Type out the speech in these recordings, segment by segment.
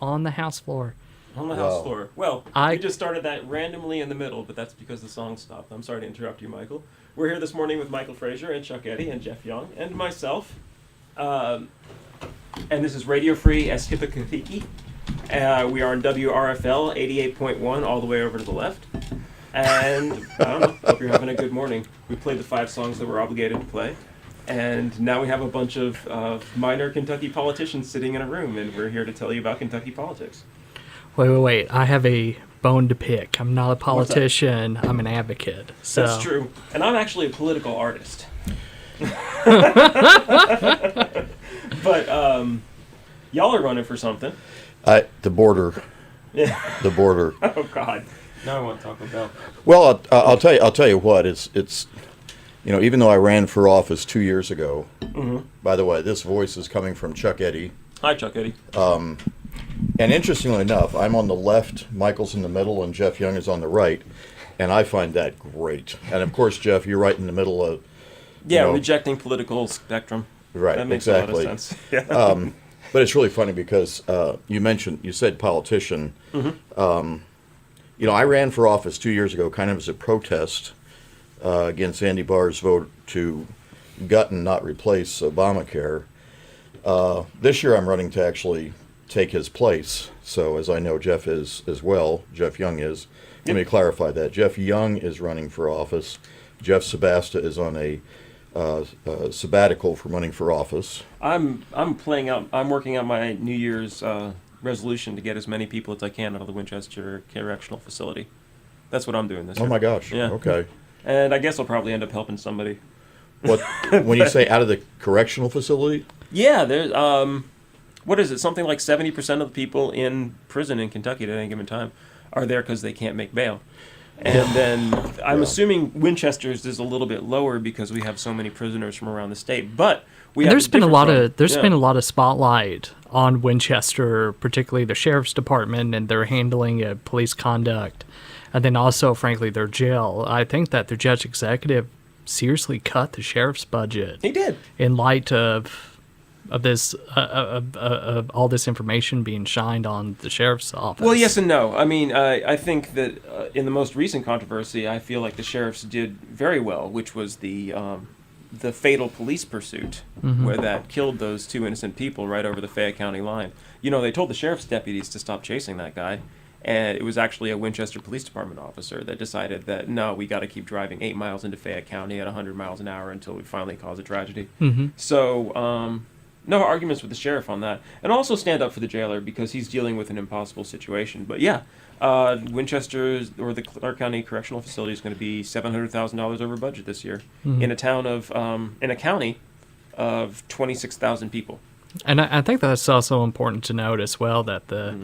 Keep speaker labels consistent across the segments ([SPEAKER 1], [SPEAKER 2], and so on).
[SPEAKER 1] on the house floor.
[SPEAKER 2] On the house floor. Well,
[SPEAKER 1] I
[SPEAKER 2] we just started that randomly in the middle, but that's because the song stopped. I'm sorry to interrupt you, Michael. We're here this morning with Michael Frazier and Chuck Eddy and Geoff Young and myself. And this is Radio Free Eskippakithiki. We are on WRFL 88.1 all the way over to the left. And I don't know, hope you're having a good morning. We played the 5 songs that we're obligated to play. And now we have a bunch of minor Kentucky politicians sitting in a room, and we're here to tell you about Kentucky politics.
[SPEAKER 1] Wait. I have a bone to pick. I'm not a politician. I'm an advocate. So.
[SPEAKER 2] That's true. And I'm actually a political artist. But y'all are running for something.
[SPEAKER 3] The border.
[SPEAKER 2] Yeah.
[SPEAKER 3] The border.
[SPEAKER 2] Oh, God. Now I want to talk about.
[SPEAKER 3] Well, I'll tell you what. It's even though I ran for office 2 years ago.
[SPEAKER 2] Mm-hmm.
[SPEAKER 3] By the way, this voice is coming from Chuck Eddy.
[SPEAKER 2] Hi, Chuck Eddy.
[SPEAKER 3] And interestingly enough, I'm on the left, Michael's in the middle, and Geoff Young is on the right. And I find that great. And of course, Geoff, you're right in the middle of.
[SPEAKER 2] Rejecting political spectrum.
[SPEAKER 3] Right,
[SPEAKER 2] that makes
[SPEAKER 3] exactly.
[SPEAKER 2] a lot of sense. Yeah.
[SPEAKER 3] But it's really funny because you said politician.
[SPEAKER 2] Mm-hmm.
[SPEAKER 3] I ran for office 2 years ago kind of as a protest against Andy Barr's vote to gut and not replace Obamacare. This year I'm running to actually take his place. So as I know Geoff is as well, Geoff Young is. Let me clarify that. Geoff Young is running for office. Jeff Šebesta is on a sabbatical from running for office.
[SPEAKER 2] I'm working out my New Year's resolution to get as many people as I can out of the Winchester Correctional Facility. That's what I'm doing this year.
[SPEAKER 3] Oh my gosh.
[SPEAKER 2] Yeah.
[SPEAKER 3] Okay.
[SPEAKER 2] And I guess I'll probably end up helping somebody.
[SPEAKER 3] What when you say out of the correctional facility?
[SPEAKER 2] Yeah, there's what is it? Something like 70% of the people in prison in Kentucky at any given time are there because they can't make bail. And then I'm assuming Winchester's is a little bit lower because we have so many prisoners from around the state. But
[SPEAKER 1] there's been a lot of spotlight on Winchester, particularly the sheriff's department and their handling of police conduct, and then also, frankly, their jail. I think that the judge executive seriously cut the sheriff's budget.
[SPEAKER 2] He did
[SPEAKER 1] in light of this of all this information being shined on the sheriff's office.
[SPEAKER 2] Well, yes and no. I mean, I think that in the most recent controversy, I feel like the sheriffs did very well, which was the fatal police pursuit, where that killed those 2 innocent people right over the Fayette County line. They told the sheriff's deputies to stop chasing that guy, and it was actually a Winchester Police Department officer that decided that, no, we got to keep driving 8 miles into Fayette County at 100 miles an hour until we finally cause a tragedy.
[SPEAKER 1] Mm-hmm.
[SPEAKER 2] So, no arguments with the sheriff on that. And also stand up for the jailer because he's dealing with an impossible situation. But yeah, Winchester or the Clark County Correctional Facility is going to be $700,000 over budget this year in a county of 26,000 people.
[SPEAKER 1] And I think that's also important to note as well that the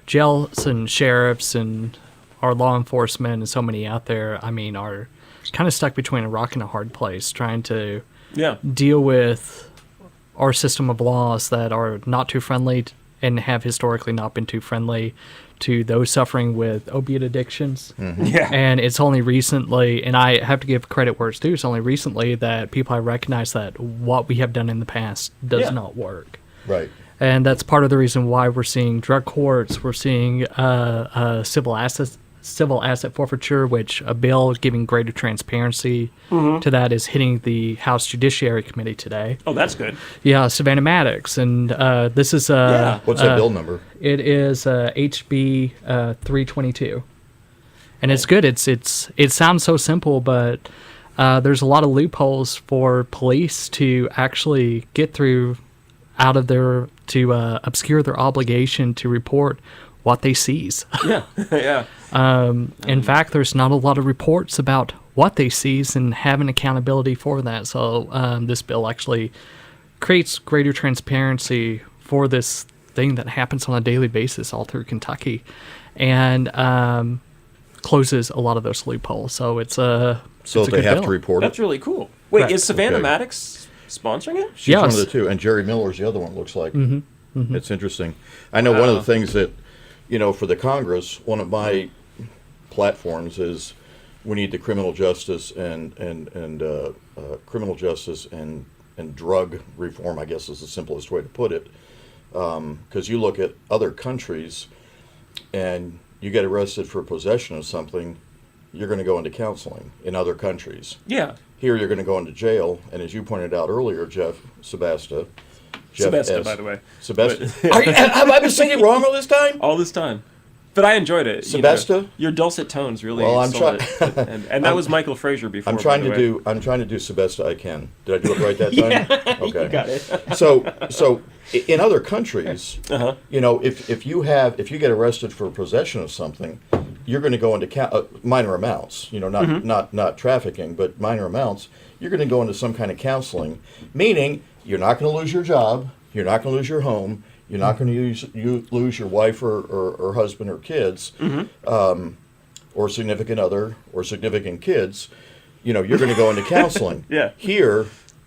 [SPEAKER 1] jails and sheriffs and our law enforcement and so many out there, are kind of stuck between a rock and a hard place trying to deal with our system of laws that are not too friendly and have historically not been too friendly to those suffering with opiate addictions.
[SPEAKER 3] Mm-hmm.
[SPEAKER 2] Yeah.
[SPEAKER 1] And it's only recently, and I have to give credit where it's due, it's only recently that people have recognized that what we have done in the past does not work.
[SPEAKER 3] Right.
[SPEAKER 1] And that's part of the reason why we're seeing drug courts, we're seeing civil asset forfeiture, which a bill giving greater transparency to that is hitting the House Judiciary Committee today.
[SPEAKER 2] Oh, that's good.
[SPEAKER 1] Yeah, Savannah Maddox. And this is...
[SPEAKER 3] What's that bill number?
[SPEAKER 1] It is HB 322. And it's good. It sounds so simple, but there's a lot of loopholes for police to actually get through out of their... to obscure their obligation to report what they seize.
[SPEAKER 2] Yeah, yeah.
[SPEAKER 1] In fact, there's not a lot of reports about what they seize and having accountability for that. So this bill actually creates greater transparency for this thing that happens on a daily basis all through Kentucky, and closes a lot of those loopholes. So it's a
[SPEAKER 3] they have to report
[SPEAKER 2] That's really cool. Wait,
[SPEAKER 1] Right.
[SPEAKER 2] is Savannah Maddox sponsoring it?
[SPEAKER 3] She's one of the two, and Jerry Miller's the other one. Looks like it's interesting. I know one of the things that for the Congress, one of my platforms is we need the criminal justice and drug reform, I guess is the simplest way to put it. Because you look at other countries and you get arrested for possession of something, you're going to go into counseling in other countries.
[SPEAKER 2] Yeah.
[SPEAKER 3] Here you're going to go into jail, and as you pointed out earlier, Šebesta.
[SPEAKER 2] Šebesta, by the way.
[SPEAKER 3] Šebesta. Have I been saying it wrong all this time?
[SPEAKER 2] All this time. But I enjoyed it.
[SPEAKER 3] Šebesta?
[SPEAKER 2] Your dulcet tones really
[SPEAKER 3] Well, I'm
[SPEAKER 2] sold it. And that was Michael Frazier before.
[SPEAKER 3] I'm trying to do Šebesta I can. Did I do it right that time?
[SPEAKER 2] Yeah,
[SPEAKER 3] Okay.
[SPEAKER 2] you got it.
[SPEAKER 3] So in other countries, if you get arrested for possession of something, you're going to go into minor amounts. Not trafficking, but minor amounts. You're going to go into some kind of counseling, meaning you're not going to lose your job, you're not going to lose your home, you're not going to lose your wife or husband or kids, or significant other or significant kids. You're going to go into counseling.
[SPEAKER 2] Yeah.
[SPEAKER 3] Here,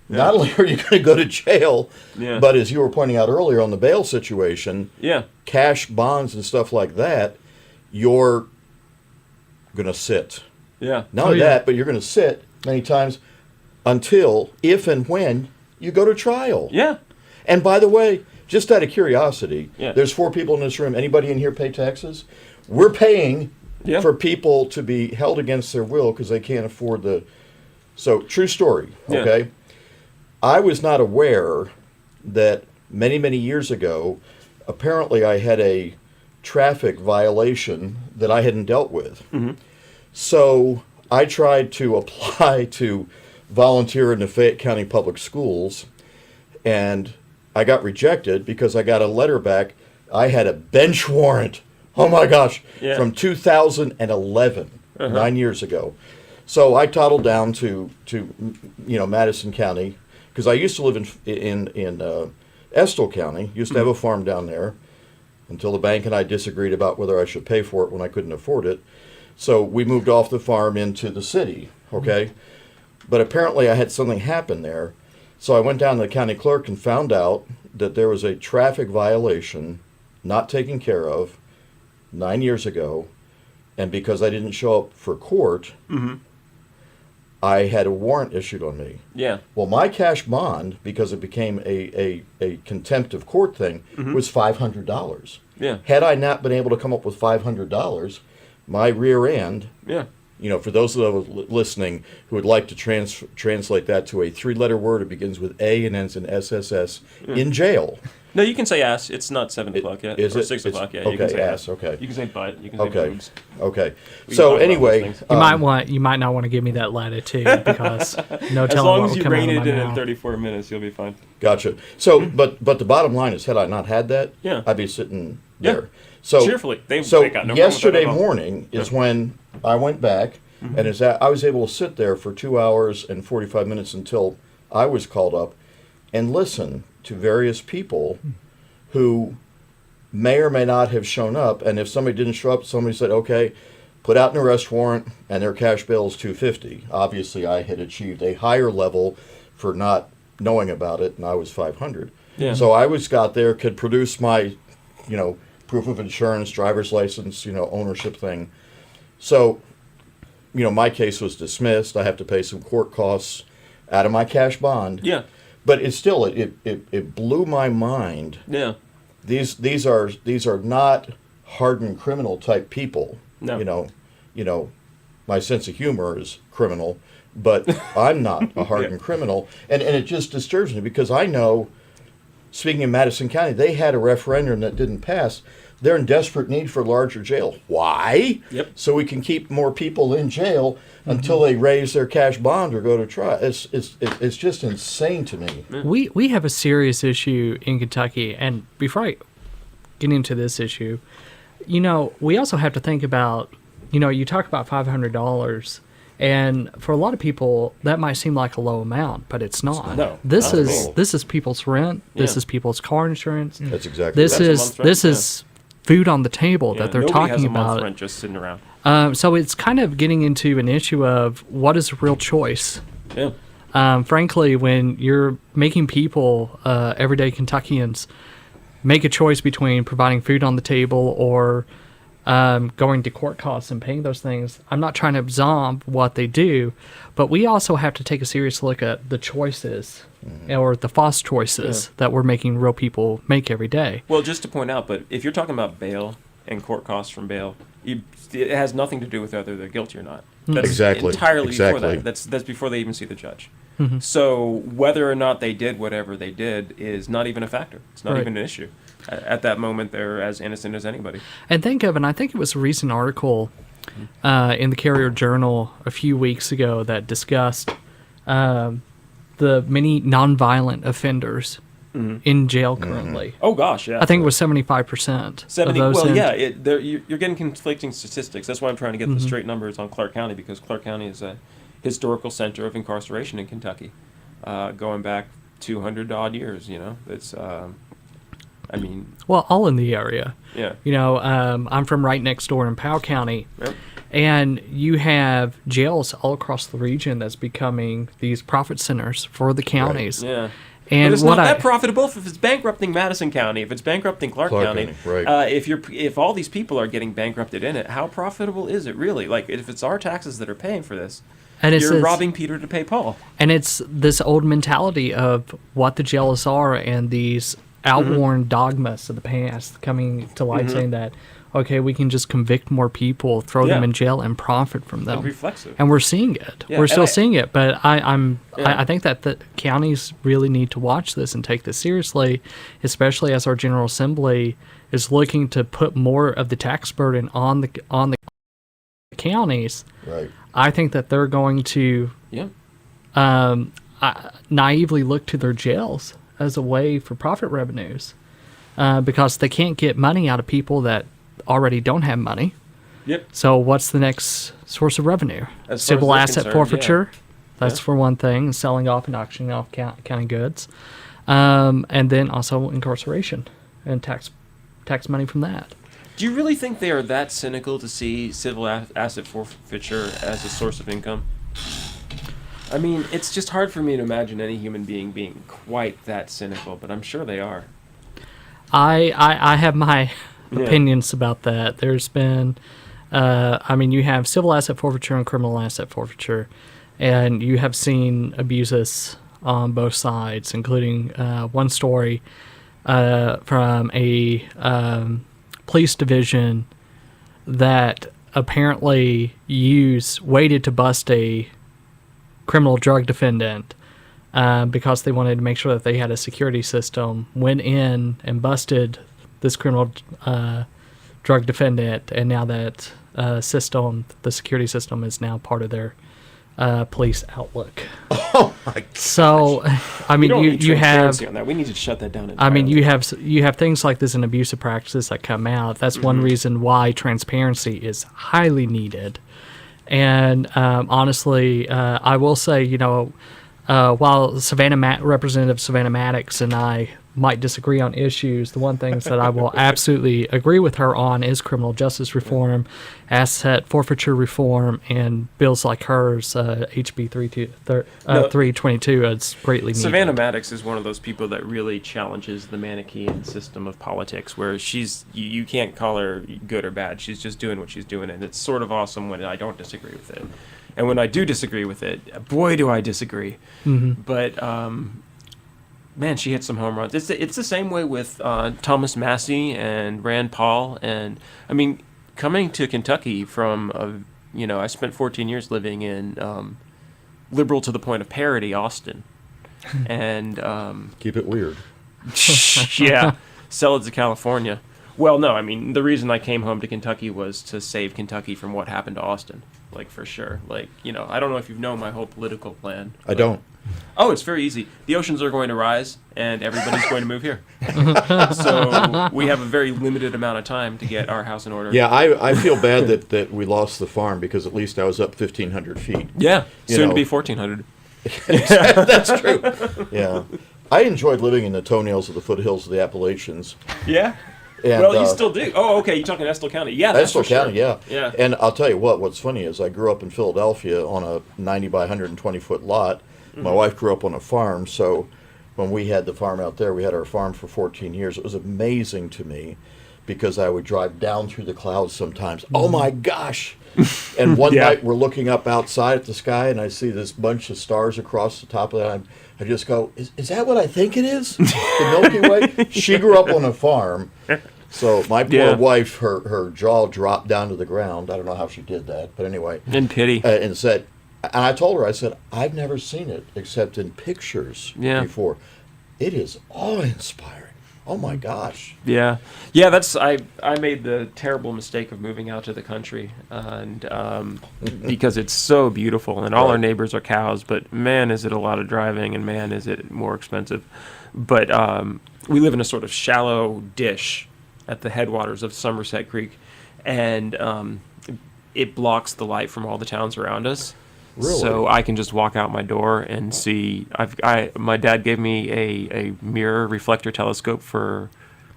[SPEAKER 3] not only are you going to go to jail,
[SPEAKER 2] Yeah.
[SPEAKER 3] but as you were pointing out earlier on the bail situation,
[SPEAKER 2] Yeah.
[SPEAKER 3] cash bonds and stuff like that, you're going to sit.
[SPEAKER 2] Yeah.
[SPEAKER 3] Not only that, but you're going to sit many times until, if and when, you go to trial.
[SPEAKER 2] Yeah.
[SPEAKER 3] And by the way, just out of curiosity,
[SPEAKER 2] Yeah.
[SPEAKER 3] there's 4 people in this room. Anybody in here pay taxes? We're paying
[SPEAKER 2] Yeah.
[SPEAKER 3] for people to be held against their will because they can't afford the... So, true story,
[SPEAKER 2] Yeah.
[SPEAKER 3] okay? I was not aware that many, many years ago, apparently I had a traffic violation that I hadn't dealt with.
[SPEAKER 2] Mm-hmm.
[SPEAKER 3] So I tried to apply to volunteer in the Fayette County Public Schools, and I got rejected because I got a letter back. I had a bench warrant. Oh my gosh,
[SPEAKER 2] Yeah.
[SPEAKER 3] from 2011, 9 years ago. So I toddled down to Madison County, because I used to live in Estill County. Used to have a farm down there until the bank and I disagreed about whether I should pay for it when I couldn't afford it. So we moved off the farm into the city, okay? But apparently I had something happen there. So I went down to the county clerk and found out that there was a traffic violation not taken care of 9 years ago. And because I didn't show up for court, I had a warrant issued on me.
[SPEAKER 2] Yeah.
[SPEAKER 3] Well, my cash bond, because it became a contempt of court thing, was $500.
[SPEAKER 2] Yeah.
[SPEAKER 3] Had I not been able to come up with $500, my rear end,
[SPEAKER 2] Yeah.
[SPEAKER 3] for those of those listening who would like to translate that to a 3-letter word, it begins with A and ends in SSS, in jail.
[SPEAKER 2] No, you can say ass. It's not 7 o'clock yet.
[SPEAKER 3] Is
[SPEAKER 2] or
[SPEAKER 3] it?
[SPEAKER 2] 6 o'clock yet.
[SPEAKER 3] Okay,
[SPEAKER 2] You can say
[SPEAKER 3] ass, okay.
[SPEAKER 2] You can say butt. You can say
[SPEAKER 3] Okay.
[SPEAKER 2] boobs.
[SPEAKER 3] Okay.
[SPEAKER 2] We can
[SPEAKER 3] So
[SPEAKER 2] talk about
[SPEAKER 3] anyway,
[SPEAKER 2] those things.
[SPEAKER 1] You might not want to give me that latitude because no
[SPEAKER 2] As
[SPEAKER 1] telling
[SPEAKER 2] long
[SPEAKER 1] what
[SPEAKER 2] as
[SPEAKER 1] will
[SPEAKER 2] you
[SPEAKER 1] come out
[SPEAKER 2] rein
[SPEAKER 1] of
[SPEAKER 2] it
[SPEAKER 1] my
[SPEAKER 2] in
[SPEAKER 1] mouth.
[SPEAKER 2] 34 minutes, you'll be fine.
[SPEAKER 3] gotcha. So, but the bottom line is, had I not had that,
[SPEAKER 2] Yeah.
[SPEAKER 3] I'd be sitting
[SPEAKER 2] Yeah.
[SPEAKER 3] there. So
[SPEAKER 2] Cheerfully. They got no problem with
[SPEAKER 3] yesterday
[SPEAKER 2] that at all.
[SPEAKER 3] morning is when I went back, and I was able to sit there for 2 hours and 45 minutes until I was called up and listen to various people who may or may not have shown up. And if somebody didn't show up, somebody said, okay, put out an arrest warrant, and their cash bill is $250. Obviously, I had achieved a higher level for not knowing about it, and I was $500.
[SPEAKER 2] Yeah.
[SPEAKER 3] So I got there, could produce my, proof of insurance, driver's license, ownership thing. So, my case was dismissed. I have to pay some court costs out of my cash bond.
[SPEAKER 2] Yeah.
[SPEAKER 3] But it's still it blew my mind.
[SPEAKER 2] Yeah.
[SPEAKER 3] These are not hardened criminal type people.
[SPEAKER 2] No.
[SPEAKER 3] My sense of humor is criminal, but I'm not a hardened criminal, and it just disturbs me because I know, speaking of Madison County, they had a referendum that didn't pass. They're in desperate need for a larger jail. Why?
[SPEAKER 2] Yep.
[SPEAKER 3] So we can keep more people in jail until they raise their cash bond or go to trial. It's just insane to me.
[SPEAKER 1] We have a serious issue in Kentucky, and before I get into this issue, we also have to think about, you talk about $500, and for a lot of people that might seem like a low amount, but it's not.
[SPEAKER 2] No,
[SPEAKER 1] this
[SPEAKER 2] not at
[SPEAKER 1] is
[SPEAKER 2] all.
[SPEAKER 1] this is people's rent. This
[SPEAKER 2] Yeah.
[SPEAKER 1] is people's car insurance.
[SPEAKER 3] That's exactly
[SPEAKER 1] This
[SPEAKER 3] right.
[SPEAKER 2] a
[SPEAKER 1] is
[SPEAKER 2] month's rent,
[SPEAKER 1] this
[SPEAKER 2] yeah.
[SPEAKER 1] is food on the table
[SPEAKER 2] Yeah,
[SPEAKER 1] that they're
[SPEAKER 2] nobody has
[SPEAKER 1] talking
[SPEAKER 2] a month's
[SPEAKER 1] about.
[SPEAKER 2] rent just sitting around.
[SPEAKER 1] So it's kind of getting into an issue of what is a real choice.
[SPEAKER 2] Yeah.
[SPEAKER 1] Frankly, when you're making people, everyday Kentuckians, make a choice between providing food on the table or going to court costs and paying those things. I'm not trying to absolve what they do, but we also have to take a serious look at the choices or the false choices that we're making real people make every day.
[SPEAKER 2] Well, just to point out, but if you're talking about bail and court costs from bail, it has nothing to do with whether they're guilty or not. That's
[SPEAKER 3] Exactly.
[SPEAKER 2] entirely before
[SPEAKER 3] Exactly.
[SPEAKER 2] that. That's before they even see the judge. So whether or not they did whatever they did is not even a factor. It's not
[SPEAKER 1] Right.
[SPEAKER 2] even an issue. At that moment, they're as innocent as anybody.
[SPEAKER 1] And I think it was a recent article in the Carrier Journal a few weeks ago that discussed the many nonviolent offenders in jail currently.
[SPEAKER 2] Oh gosh, yeah.
[SPEAKER 1] I think it was 75% of
[SPEAKER 2] 70.
[SPEAKER 1] those.
[SPEAKER 2] Well,
[SPEAKER 1] in-
[SPEAKER 2] yeah, you're getting conflicting statistics. That's why I'm trying to get the straight numbers on Clark County, because Clark County is a historical center of incarceration in Kentucky, going back 200 odd years. You know, it's. I mean,
[SPEAKER 1] Well, all in the area.
[SPEAKER 2] yeah.
[SPEAKER 1] You know, I'm from right next door in Powell County,
[SPEAKER 2] Yep.
[SPEAKER 1] and you have jails all across the region that's becoming these profit centers for the counties.
[SPEAKER 2] Yeah.
[SPEAKER 1] And
[SPEAKER 2] But it's
[SPEAKER 1] what
[SPEAKER 2] not
[SPEAKER 1] I
[SPEAKER 2] that profitable if it's bankrupting Madison County, if it's bankrupting Clark County.
[SPEAKER 3] right.
[SPEAKER 2] If all these people are getting bankrupted in it, how profitable is it really? Like, if it's our taxes that are paying for this,
[SPEAKER 1] and it's
[SPEAKER 2] you're
[SPEAKER 1] this-
[SPEAKER 2] robbing Peter to pay Paul.
[SPEAKER 1] And it's this old mentality of what the jails are and these outworn dogmas of the past coming to light, saying that, okay, we can just convict more people, throw them
[SPEAKER 2] Yeah.
[SPEAKER 1] in jail, and profit from them.
[SPEAKER 2] And reflexive.
[SPEAKER 1] And we're seeing it.
[SPEAKER 2] Yeah,
[SPEAKER 1] We're
[SPEAKER 2] and
[SPEAKER 1] still
[SPEAKER 2] I-
[SPEAKER 1] seeing it. But
[SPEAKER 2] Yeah.
[SPEAKER 1] I think that the counties really need to watch this and take this seriously, especially as our General Assembly is looking to put more of the tax burden on the counties.
[SPEAKER 3] Right.
[SPEAKER 1] I think that they're going to
[SPEAKER 2] Yeah.
[SPEAKER 1] naively look to their jails as a way for profit revenues because they can't get money out of people that already don't have money.
[SPEAKER 2] Yep.
[SPEAKER 1] So what's the next source of revenue?
[SPEAKER 2] As far
[SPEAKER 1] Civil
[SPEAKER 2] as they're
[SPEAKER 1] asset
[SPEAKER 2] concerned,
[SPEAKER 1] forfeiture. That's
[SPEAKER 2] Yeah.
[SPEAKER 1] for one thing, selling off and auctioning off county goods. And then also incarceration and tax money from that.
[SPEAKER 2] Do you really think they are that cynical to see civil asset forfeiture as a source of income? I mean, it's just hard for me to imagine any human being being quite that cynical, but I'm sure they are.
[SPEAKER 1] I have my
[SPEAKER 2] Yeah.
[SPEAKER 1] opinions about that. There's been, you have civil asset forfeiture and criminal asset forfeiture, and you have seen abuses on both sides, including one story from a police division that apparently waited to bust a criminal drug defendant because they wanted to make sure that they had a security system, went in and busted this criminal drug defendant, and now that the security system is now part of their police outlook.
[SPEAKER 3] Oh my God.
[SPEAKER 1] So, I
[SPEAKER 2] We
[SPEAKER 1] mean,
[SPEAKER 2] don't need
[SPEAKER 1] you have,
[SPEAKER 2] transparency on that. We need to shut that down entirely.
[SPEAKER 1] I mean, you have things like this in abusive practices that come out. That's one reason why transparency is highly needed. And honestly, I will say, while Representative Savannah Maddox and I might disagree on issues, the one things that I will absolutely agree with her on is criminal justice reform, asset forfeiture reform, and bills like hers, HB 322 is greatly needed.
[SPEAKER 2] Savannah Maddox is one of those people that really challenges the Manichaean system of politics, where you can't call her good or bad. She's just doing what she's doing, and it's sort of awesome when I don't disagree with it. And when I do disagree with it, boy, do I disagree. But man, she hit some home runs. It's the same way with Thomas Massey and Rand Paul, and I mean, coming to Kentucky from I spent 14 years living in liberal to the point of parody Austin, and
[SPEAKER 3] Keep it weird.
[SPEAKER 2] yeah, sell it to California. Well, no, I mean, the reason I came home to Kentucky was to save Kentucky from what happened to Austin, like, for sure. Like, I don't know if you've known my whole political plan.
[SPEAKER 3] I don't.
[SPEAKER 2] Oh, it's very easy. The oceans are going to rise, and everybody's going to move here. So we have a very limited amount of time to get our house in order.
[SPEAKER 3] Yeah, I feel bad that we lost the farm, because at least I was up 1,500 feet.
[SPEAKER 2] Yeah,
[SPEAKER 3] You
[SPEAKER 2] soon
[SPEAKER 3] know.
[SPEAKER 2] to be 1,400.
[SPEAKER 3] That's true. Yeah. I enjoyed living in the toenails of the foothills of the Appalachians.
[SPEAKER 2] Yeah.
[SPEAKER 3] And,
[SPEAKER 2] Well, you still do. Oh, okay. You're talking Estill County. Yeah, that's
[SPEAKER 3] Estill
[SPEAKER 2] for sure.
[SPEAKER 3] County, yeah.
[SPEAKER 2] Yeah.
[SPEAKER 3] And I'll tell you what's funny is I grew up in Philadelphia on a 90 by 120 foot lot. My wife grew up on a farm, so when we had the farm out there, we had our farm for 14 years. It was amazing to me because I would drive down through the clouds sometimes. Oh my gosh! And one night we're looking up outside at the sky, and I see this bunch of stars across the top of that. I just go, is that what I think it is? The Milky Way? She grew up on a farm. So my poor wife, her jaw dropped down to the ground. I don't know how she did that, but anyway.
[SPEAKER 4] In pity.
[SPEAKER 3] And said, and I told her, I said, I've never seen it except in pictures before. It is awe-inspiring. Oh my gosh.
[SPEAKER 4] Yeah. I made the terrible mistake of moving out to the country, and because it's so beautiful, and all our neighbors are cows, but man, is it a lot of driving, and man, is it more expensive. But we live in a sort of shallow dish at the headwaters of Somerset Creek, and it blocks the light from all the towns around us.
[SPEAKER 3] Really?
[SPEAKER 4] So I can just walk out my door and see. My dad gave me a mirror reflector telescope for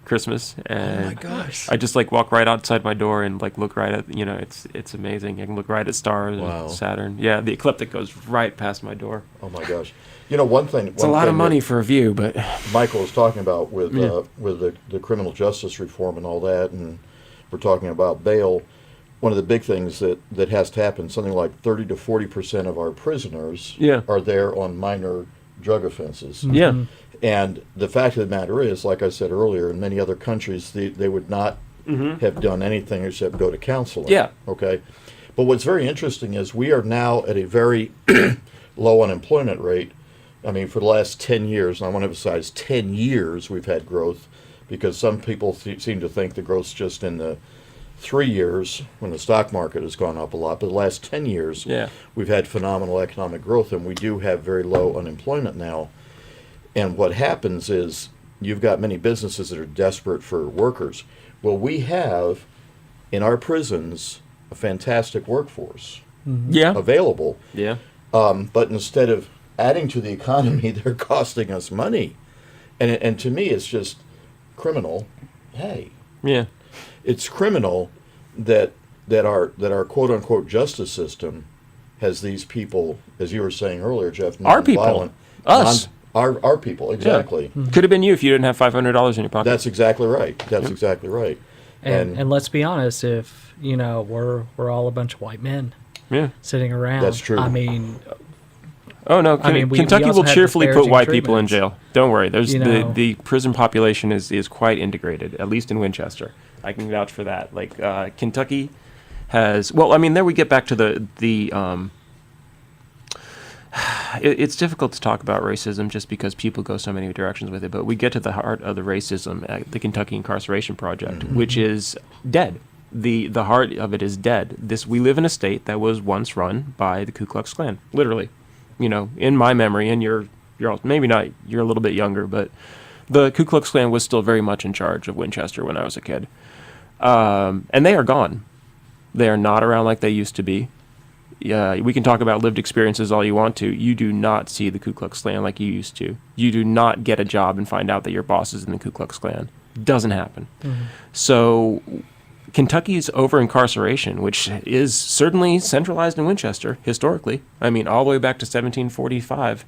[SPEAKER 4] Christmas, and
[SPEAKER 3] Oh my gosh.
[SPEAKER 4] I just walk right outside my door and look right at it's amazing. I can look right at stars and Saturn. Yeah, the ecliptic goes right past my door.
[SPEAKER 3] Oh my gosh. One thing.
[SPEAKER 4] It's a lot of money for a view, but
[SPEAKER 3] Michael was talking about with the criminal justice reform and all that, and we're talking about bail. One of the big things that has to happen, something like 30 to 40% of our prisoners are there on minor drug offenses.
[SPEAKER 4] Yeah.
[SPEAKER 3] And the fact of the matter is, like I said earlier, in many other countries, they would not have done anything except go to counseling.
[SPEAKER 4] Yeah.
[SPEAKER 3] Okay. But what's very interesting is we are now at a very low unemployment rate. I mean, for the last 10 years, and I want to emphasize 10 years, we've had growth, because some people seem to think the growth's just in the 3 years when the stock market has gone up a lot. But the last 10 years, we've had phenomenal economic growth, and we do have very low unemployment now. And what happens is you've got many businesses that are desperate for workers. Well, we have in our prisons a fantastic workforce available.
[SPEAKER 4] Yeah.
[SPEAKER 3] But instead of adding to the economy, they're costing us money. And to me, it's just criminal. Hey.
[SPEAKER 4] Yeah.
[SPEAKER 3] It's criminal that our quote unquote justice system has these people, as you were saying earlier, Jeff.
[SPEAKER 4] Our people. Us.
[SPEAKER 3] Our people, exactly.
[SPEAKER 4] Yeah. Could have been you if you didn't have $500 in your pocket.
[SPEAKER 3] That's exactly right. That's exactly right.
[SPEAKER 1] And let's be honest, if we're all a bunch of white men sitting around.
[SPEAKER 3] That's true.
[SPEAKER 1] I mean,
[SPEAKER 4] oh no, Kentucky will cheerfully put
[SPEAKER 1] disparaging
[SPEAKER 4] white people in
[SPEAKER 1] treatments.
[SPEAKER 4] jail. Don't worry. There's the prison population is quite integrated, at least in Winchester. I can vouch for that. Kentucky has. Well, I mean, there we get back to the. It's difficult to talk about racism just because people go so many directions with it. But we get to the heart of the racism at the Kentucky Incarceration Project, which is dead. The heart of it is dead. We live in a state that was once run by the Ku Klux Klan, literally. In my memory, and you're maybe not. You're a little bit younger, but the Ku Klux Klan was still very much in charge of Winchester when I was a kid. And they are gone. They are not around like they used to be. We can talk about lived experiences all you want to. You do not see the Ku Klux Klan like you used to. You do not get a job and find out that your boss is in the Ku Klux Klan. Doesn't happen. Mm-hmm. So Kentucky's over-incarceration, which is certainly centralized in Winchester historically, I mean, all the way back to 1745,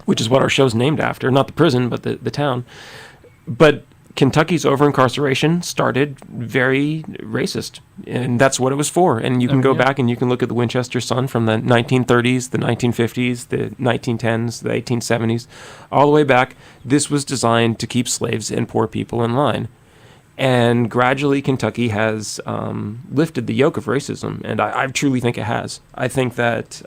[SPEAKER 4] which is what our show's named after. Not the prison, but the town. But Kentucky's over-incarceration started very racist, and that's what it was for. And you can go back and you can look at the Winchester Sun from the 1930s, the 1950s, the 1910s, the 1870s, all the way back. This was designed to keep slaves and poor people in line. And gradually Kentucky has lifted the yoke of racism, and I truly think it has. I think that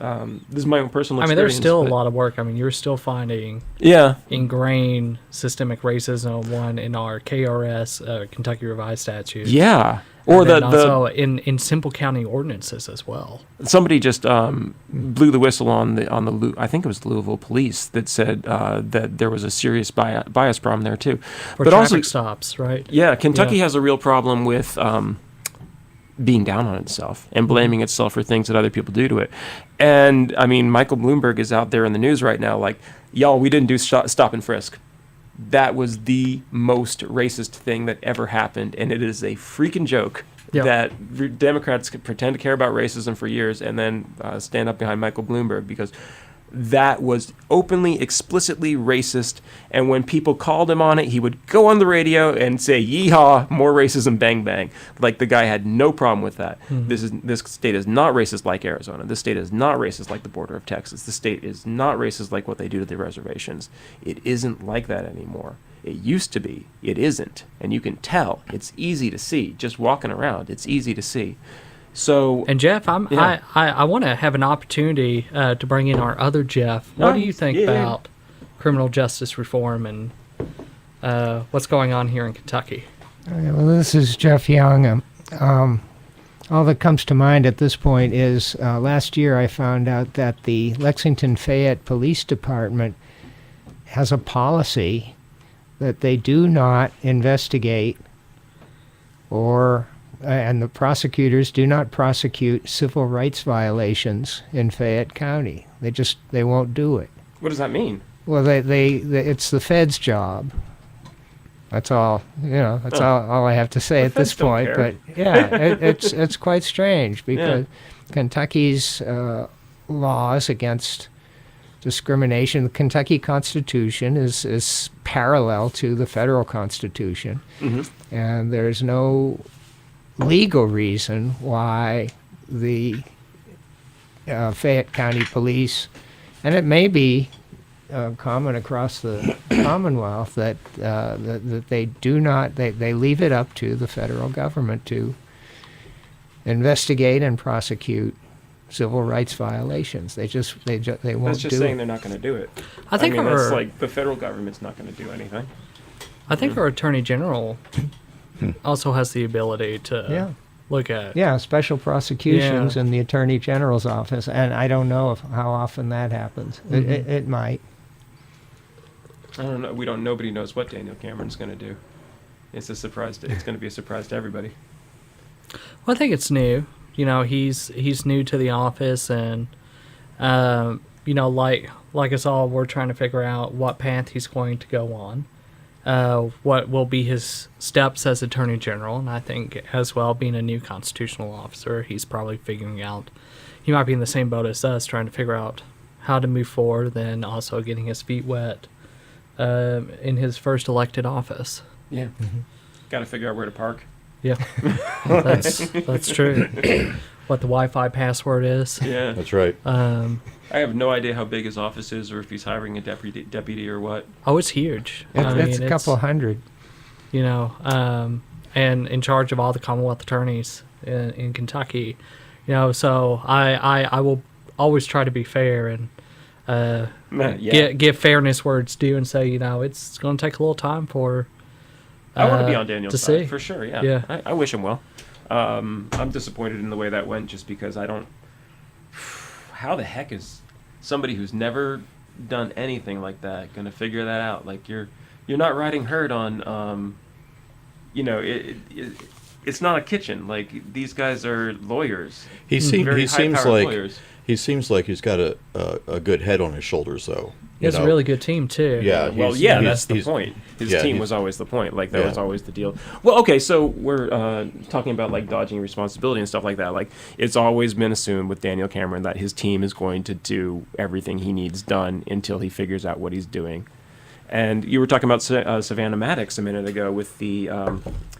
[SPEAKER 4] this is my own personal experience.
[SPEAKER 1] I mean, there's still a lot of work. I mean, you're still finding ingrained systemic racism in our KRS, Kentucky Revised Statutes.
[SPEAKER 4] Yeah.
[SPEAKER 1] Or also in simple county ordinances as well.
[SPEAKER 4] Somebody just blew the whistle on the I think it was the Louisville police that said that there was a serious bias problem there too.
[SPEAKER 1] For traffic stops, right?
[SPEAKER 4] Yeah, Kentucky has a real problem with being down on itself and blaming itself for things that other people do to it. And I mean, Michael Bloomberg is out there in the news right now, like, y'all, we didn't do stop and frisk. That was the most racist thing that ever happened, and it is a freaking joke that Democrats could pretend to care about racism for years and then stand up behind Michael Bloomberg, because that was openly, explicitly racist. And when people called him on it, he would go on the radio and say, "Yeehaw, more racism, bang bang." Like the guy had no problem with that. This state is not racist like Arizona. This state is not racist like the border of Texas. This state is not racist like what they do to the reservations. It isn't like that anymore. It used to be. It isn't. And you can tell. It's easy to see. Just walking around, it's easy to see. So,
[SPEAKER 1] And Jeff,
[SPEAKER 4] Yeah.
[SPEAKER 1] I want to have an opportunity to bring in our other Jeff. What do you think about criminal justice reform and what's going on here in Kentucky?
[SPEAKER 5] Well, this is Geoff Young. All that comes to mind at this point is last year I found out that the Lexington Fayette Police Department has a policy that they do not investigate and the prosecutors do not prosecute civil rights violations in Fayette County. They won't do it.
[SPEAKER 4] what does that mean?
[SPEAKER 5] Well, it's the Fed's job. That's all. That's all I have to say at this
[SPEAKER 4] Feds don't
[SPEAKER 5] point.
[SPEAKER 4] care.
[SPEAKER 5] But yeah, it's quite strange because Kentucky's laws against discrimination, the Kentucky Constitution is parallel to the federal Constitution, and there's no legal reason why the Fayette County Police, and it may be common across the Commonwealth, that they do not, they leave it up to the federal government to investigate and prosecute civil rights violations. They won't
[SPEAKER 4] That's just
[SPEAKER 5] do
[SPEAKER 4] saying
[SPEAKER 5] it.
[SPEAKER 4] they're not going to do it.
[SPEAKER 1] I think
[SPEAKER 4] that's
[SPEAKER 1] our,
[SPEAKER 4] like the federal government's not going to do anything.
[SPEAKER 1] I think our Attorney General also has the ability to look at.
[SPEAKER 5] Yeah, special prosecutions
[SPEAKER 1] Yeah.
[SPEAKER 5] in the Attorney General's office, and I don't know how often that happens. It might.
[SPEAKER 4] I don't know. Nobody knows what Daniel Cameron's going to do. It's a surprise. It's going to be a surprise to everybody.
[SPEAKER 1] Well, I think it's new. He's new to the office, and like us all, we're trying to figure out what path he's going to go on. What will be his steps as Attorney General, and I think as well, being a new constitutional officer, he's probably figuring out, he might be in the same boat as us, trying to figure out how to move forward, then also getting his feet wet in his first elected office.
[SPEAKER 4] Yeah. Got to figure out where to park.
[SPEAKER 1] Yeah, that's true. What the Wi-Fi password is.
[SPEAKER 4] Yeah.
[SPEAKER 3] That's right.
[SPEAKER 4] I have no idea how big his office is, or if he's hiring a deputy or what.
[SPEAKER 1] Oh, it's huge.
[SPEAKER 5] It's a couple hundred.
[SPEAKER 1] And in charge of all the Commonwealth attorneys in Kentucky. So I will always try to be fair and give fairness where it's due, and say, it's going to take a little time for.
[SPEAKER 4] I want to be on Daniel's
[SPEAKER 1] to
[SPEAKER 4] side
[SPEAKER 1] see.
[SPEAKER 4] for sure. Yeah.
[SPEAKER 1] Yeah.
[SPEAKER 4] I wish him well. I'm disappointed in the way that went, just because I don't. How the heck is somebody who's never done anything like that going to figure that out? Like, you're not riding herd on. It's not a kitchen. Like, these guys are lawyers.
[SPEAKER 3] He
[SPEAKER 4] Very
[SPEAKER 3] seems
[SPEAKER 4] high-powered
[SPEAKER 3] like
[SPEAKER 4] lawyers.
[SPEAKER 3] he's got a good head on his shoulders, though.
[SPEAKER 1] He has a really good team too.
[SPEAKER 3] Yeah.
[SPEAKER 4] Well, that's the point. His team was always the point. Like, that was always the deal. Well, okay, so we're talking about, like, dodging responsibility and stuff like that. Like, it's always been assumed with Daniel Cameron that his team is going to do everything he needs done until he figures out what he's doing. And you were talking about Savannah Maddox a minute ago with the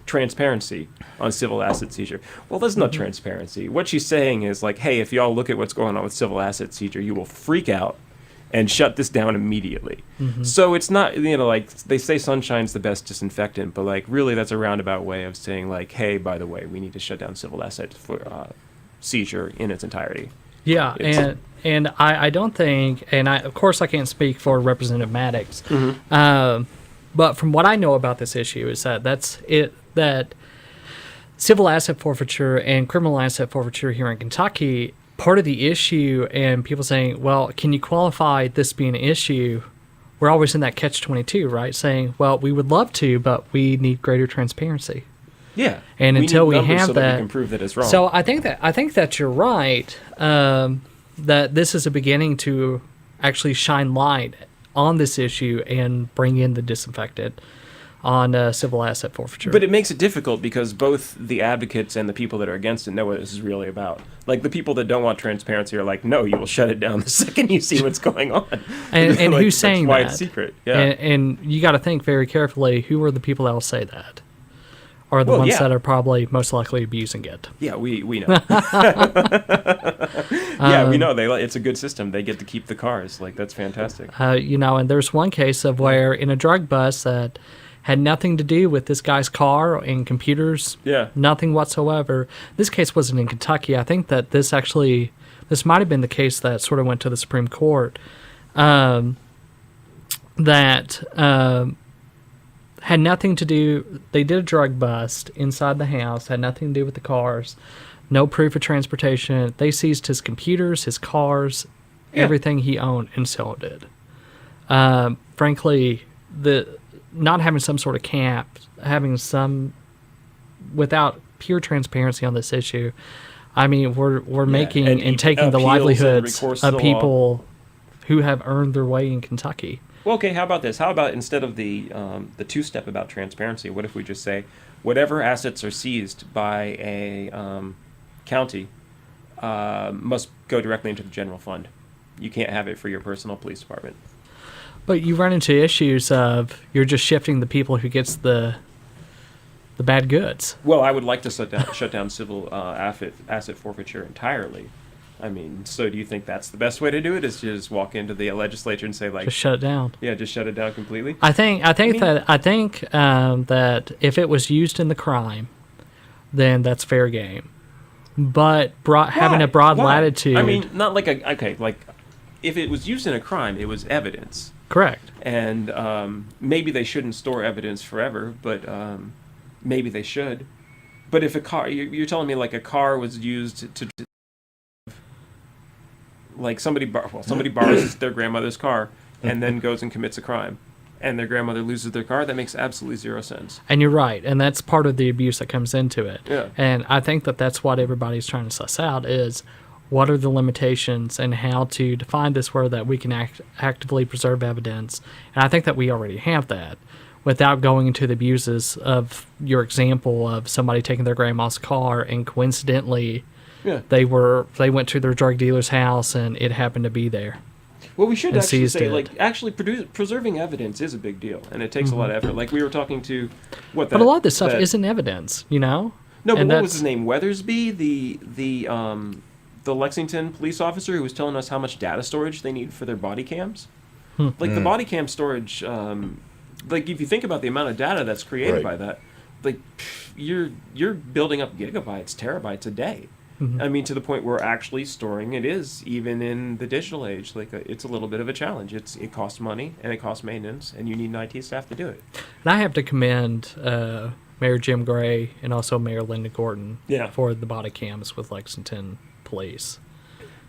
[SPEAKER 4] transparency on civil asset seizure. Well, there's no transparency. What she's saying is, like, hey, if y'all look at what's going on with civil asset seizure, you will freak out and shut this down immediately. So it's not, like, they say sunshine's the best disinfectant, but, like, really that's a roundabout way of saying, like, hey, by the way, we need to shut down civil asset for seizure in its entirety.
[SPEAKER 1] Yeah, and I don't think, and of course I can't speak for Representative Maddox, but from what I know about this issue is that civil asset forfeiture and criminal asset forfeiture here in Kentucky, part of the issue, and people saying, well, can you qualify this being an issue? We're always in that catch-22, right? Saying, well, we would love to, but we need greater transparency.
[SPEAKER 4] Yeah,
[SPEAKER 1] And until we
[SPEAKER 4] need numbers
[SPEAKER 1] have
[SPEAKER 4] so
[SPEAKER 1] that,
[SPEAKER 4] we can prove that it's wrong.
[SPEAKER 1] So I think that you're right. That this is a beginning to actually shine light on this issue and bring in the disinfectant on civil asset forfeiture.
[SPEAKER 4] But it makes it difficult because both the advocates and the people that are against it know what this is really about. Like, the people that don't want transparency are like, no, you will shut it down the second you see what's going on.
[SPEAKER 1] and
[SPEAKER 4] Like,
[SPEAKER 1] who's saying
[SPEAKER 4] that's why
[SPEAKER 1] that?
[SPEAKER 4] it's secret. Yeah.
[SPEAKER 1] And you got to think very carefully, who are the people that will say that? Are the
[SPEAKER 4] Well,
[SPEAKER 1] ones
[SPEAKER 4] yeah.
[SPEAKER 1] that are probably most likely abusing it.
[SPEAKER 4] Yeah, we know. Yeah, we know. It's a good system. They get to keep the cars. Like, that's fantastic.
[SPEAKER 1] And there's one case of where in a drug bust that had nothing to do with this guy's car and computers,
[SPEAKER 4] Yeah.
[SPEAKER 1] nothing whatsoever. This case wasn't in Kentucky. I think that this might have been the case that sort of went to the Supreme Court. Had nothing to do. They did a drug bust inside the house. Had nothing to do with the cars. No proof of transportation. They seized his computers, his cars, everything he owned, and sold it. Frankly, not having some sort of cap, having some without pure transparency on this issue. I mean, we're making and taking the
[SPEAKER 4] appeals and
[SPEAKER 1] livelihoods
[SPEAKER 4] recourse to
[SPEAKER 1] of
[SPEAKER 4] the law.
[SPEAKER 1] people who have earned their way in Kentucky.
[SPEAKER 4] Well, okay, how about this? How about instead of the two-step about transparency, what if we just say whatever assets are seized by a county must go directly into the general fund. You can't have it for your personal police department.
[SPEAKER 1] But you run into issues of you're just shifting the people who gets the bad goods.
[SPEAKER 4] Well, I would like to shut down civil asset forfeiture entirely. I mean, so do you think that's the best way to do it? Is to just walk into the legislature and say, like,
[SPEAKER 1] Just shut it down.
[SPEAKER 4] yeah, just shut it down completely?
[SPEAKER 1] I think that if it was used in the crime, then that's fair game. But having a broad
[SPEAKER 4] Why?
[SPEAKER 1] latitude.
[SPEAKER 4] I mean, not like like if it was used in a crime, it was evidence.
[SPEAKER 1] Correct.
[SPEAKER 4] And maybe they shouldn't store evidence forever, but maybe they should. But if a car, you're telling me like a car was used to like somebody borrows their grandmother's car and then goes and commits a crime, and their grandmother loses their car, that makes absolutely zero sense.
[SPEAKER 1] And you're right, and that's part of the abuse that comes into it.
[SPEAKER 4] Yeah.
[SPEAKER 1] And I think that that's what everybody's trying to suss out is what are the limitations and how to define this where that we can actively preserve evidence. And I think that we already have that without going into the abuses of your example of somebody taking their grandma's car and coincidentally they went to their drug dealer's house and it happened to be there.
[SPEAKER 4] Well, we should
[SPEAKER 1] And
[SPEAKER 4] actually
[SPEAKER 1] seized
[SPEAKER 4] say,
[SPEAKER 1] it.
[SPEAKER 4] like, actually preserving evidence is a big deal, and it takes a lot of effort. Like, we were talking to
[SPEAKER 1] But a lot of this stuff isn't evidence, you know?
[SPEAKER 4] No, but
[SPEAKER 1] And
[SPEAKER 4] what was
[SPEAKER 1] that's-
[SPEAKER 4] his name? Weathersby, the Lexington police officer who was telling us how much data storage they need for their body cams. Like, the body cam storage, like, if you think about the amount of data that's created
[SPEAKER 3] Right.
[SPEAKER 4] by that, like, you're building up gigabytes, terabytes a day. I mean, to the point where actually storing it is, even in the digital age, like it's a little bit of a challenge. It costs money and it costs maintenance, and you need an IT staff to do it.
[SPEAKER 1] And I have to commend Mayor Jim Gray and also Mayor Linda Gordon for the body cams with Lexington Police.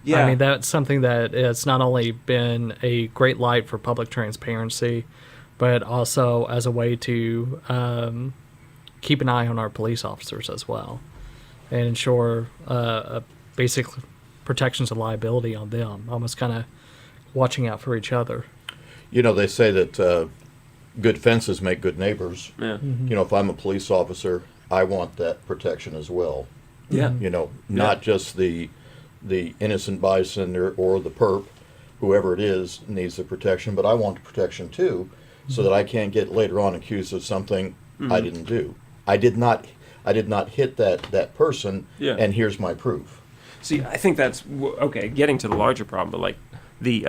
[SPEAKER 4] Yeah,
[SPEAKER 1] I mean, that's something that has not only been a great light for public transparency, but also as a way to keep an eye on our police officers as well and ensure basic protections of liability on them, almost kind of watching out for each other.
[SPEAKER 3] You know, they say that good fences make good neighbors.
[SPEAKER 4] yeah,
[SPEAKER 3] You know, if I'm a police officer, I want that protection as well.
[SPEAKER 4] yeah.
[SPEAKER 3] You know, not just the innocent bystander or the perp, whoever it is needs the protection, but I want the protection too, so that I can't get later on accused of something I didn't do. I did not hit that person, and here's my proof.
[SPEAKER 4] See, I think that's okay. Getting to the larger problem, but like the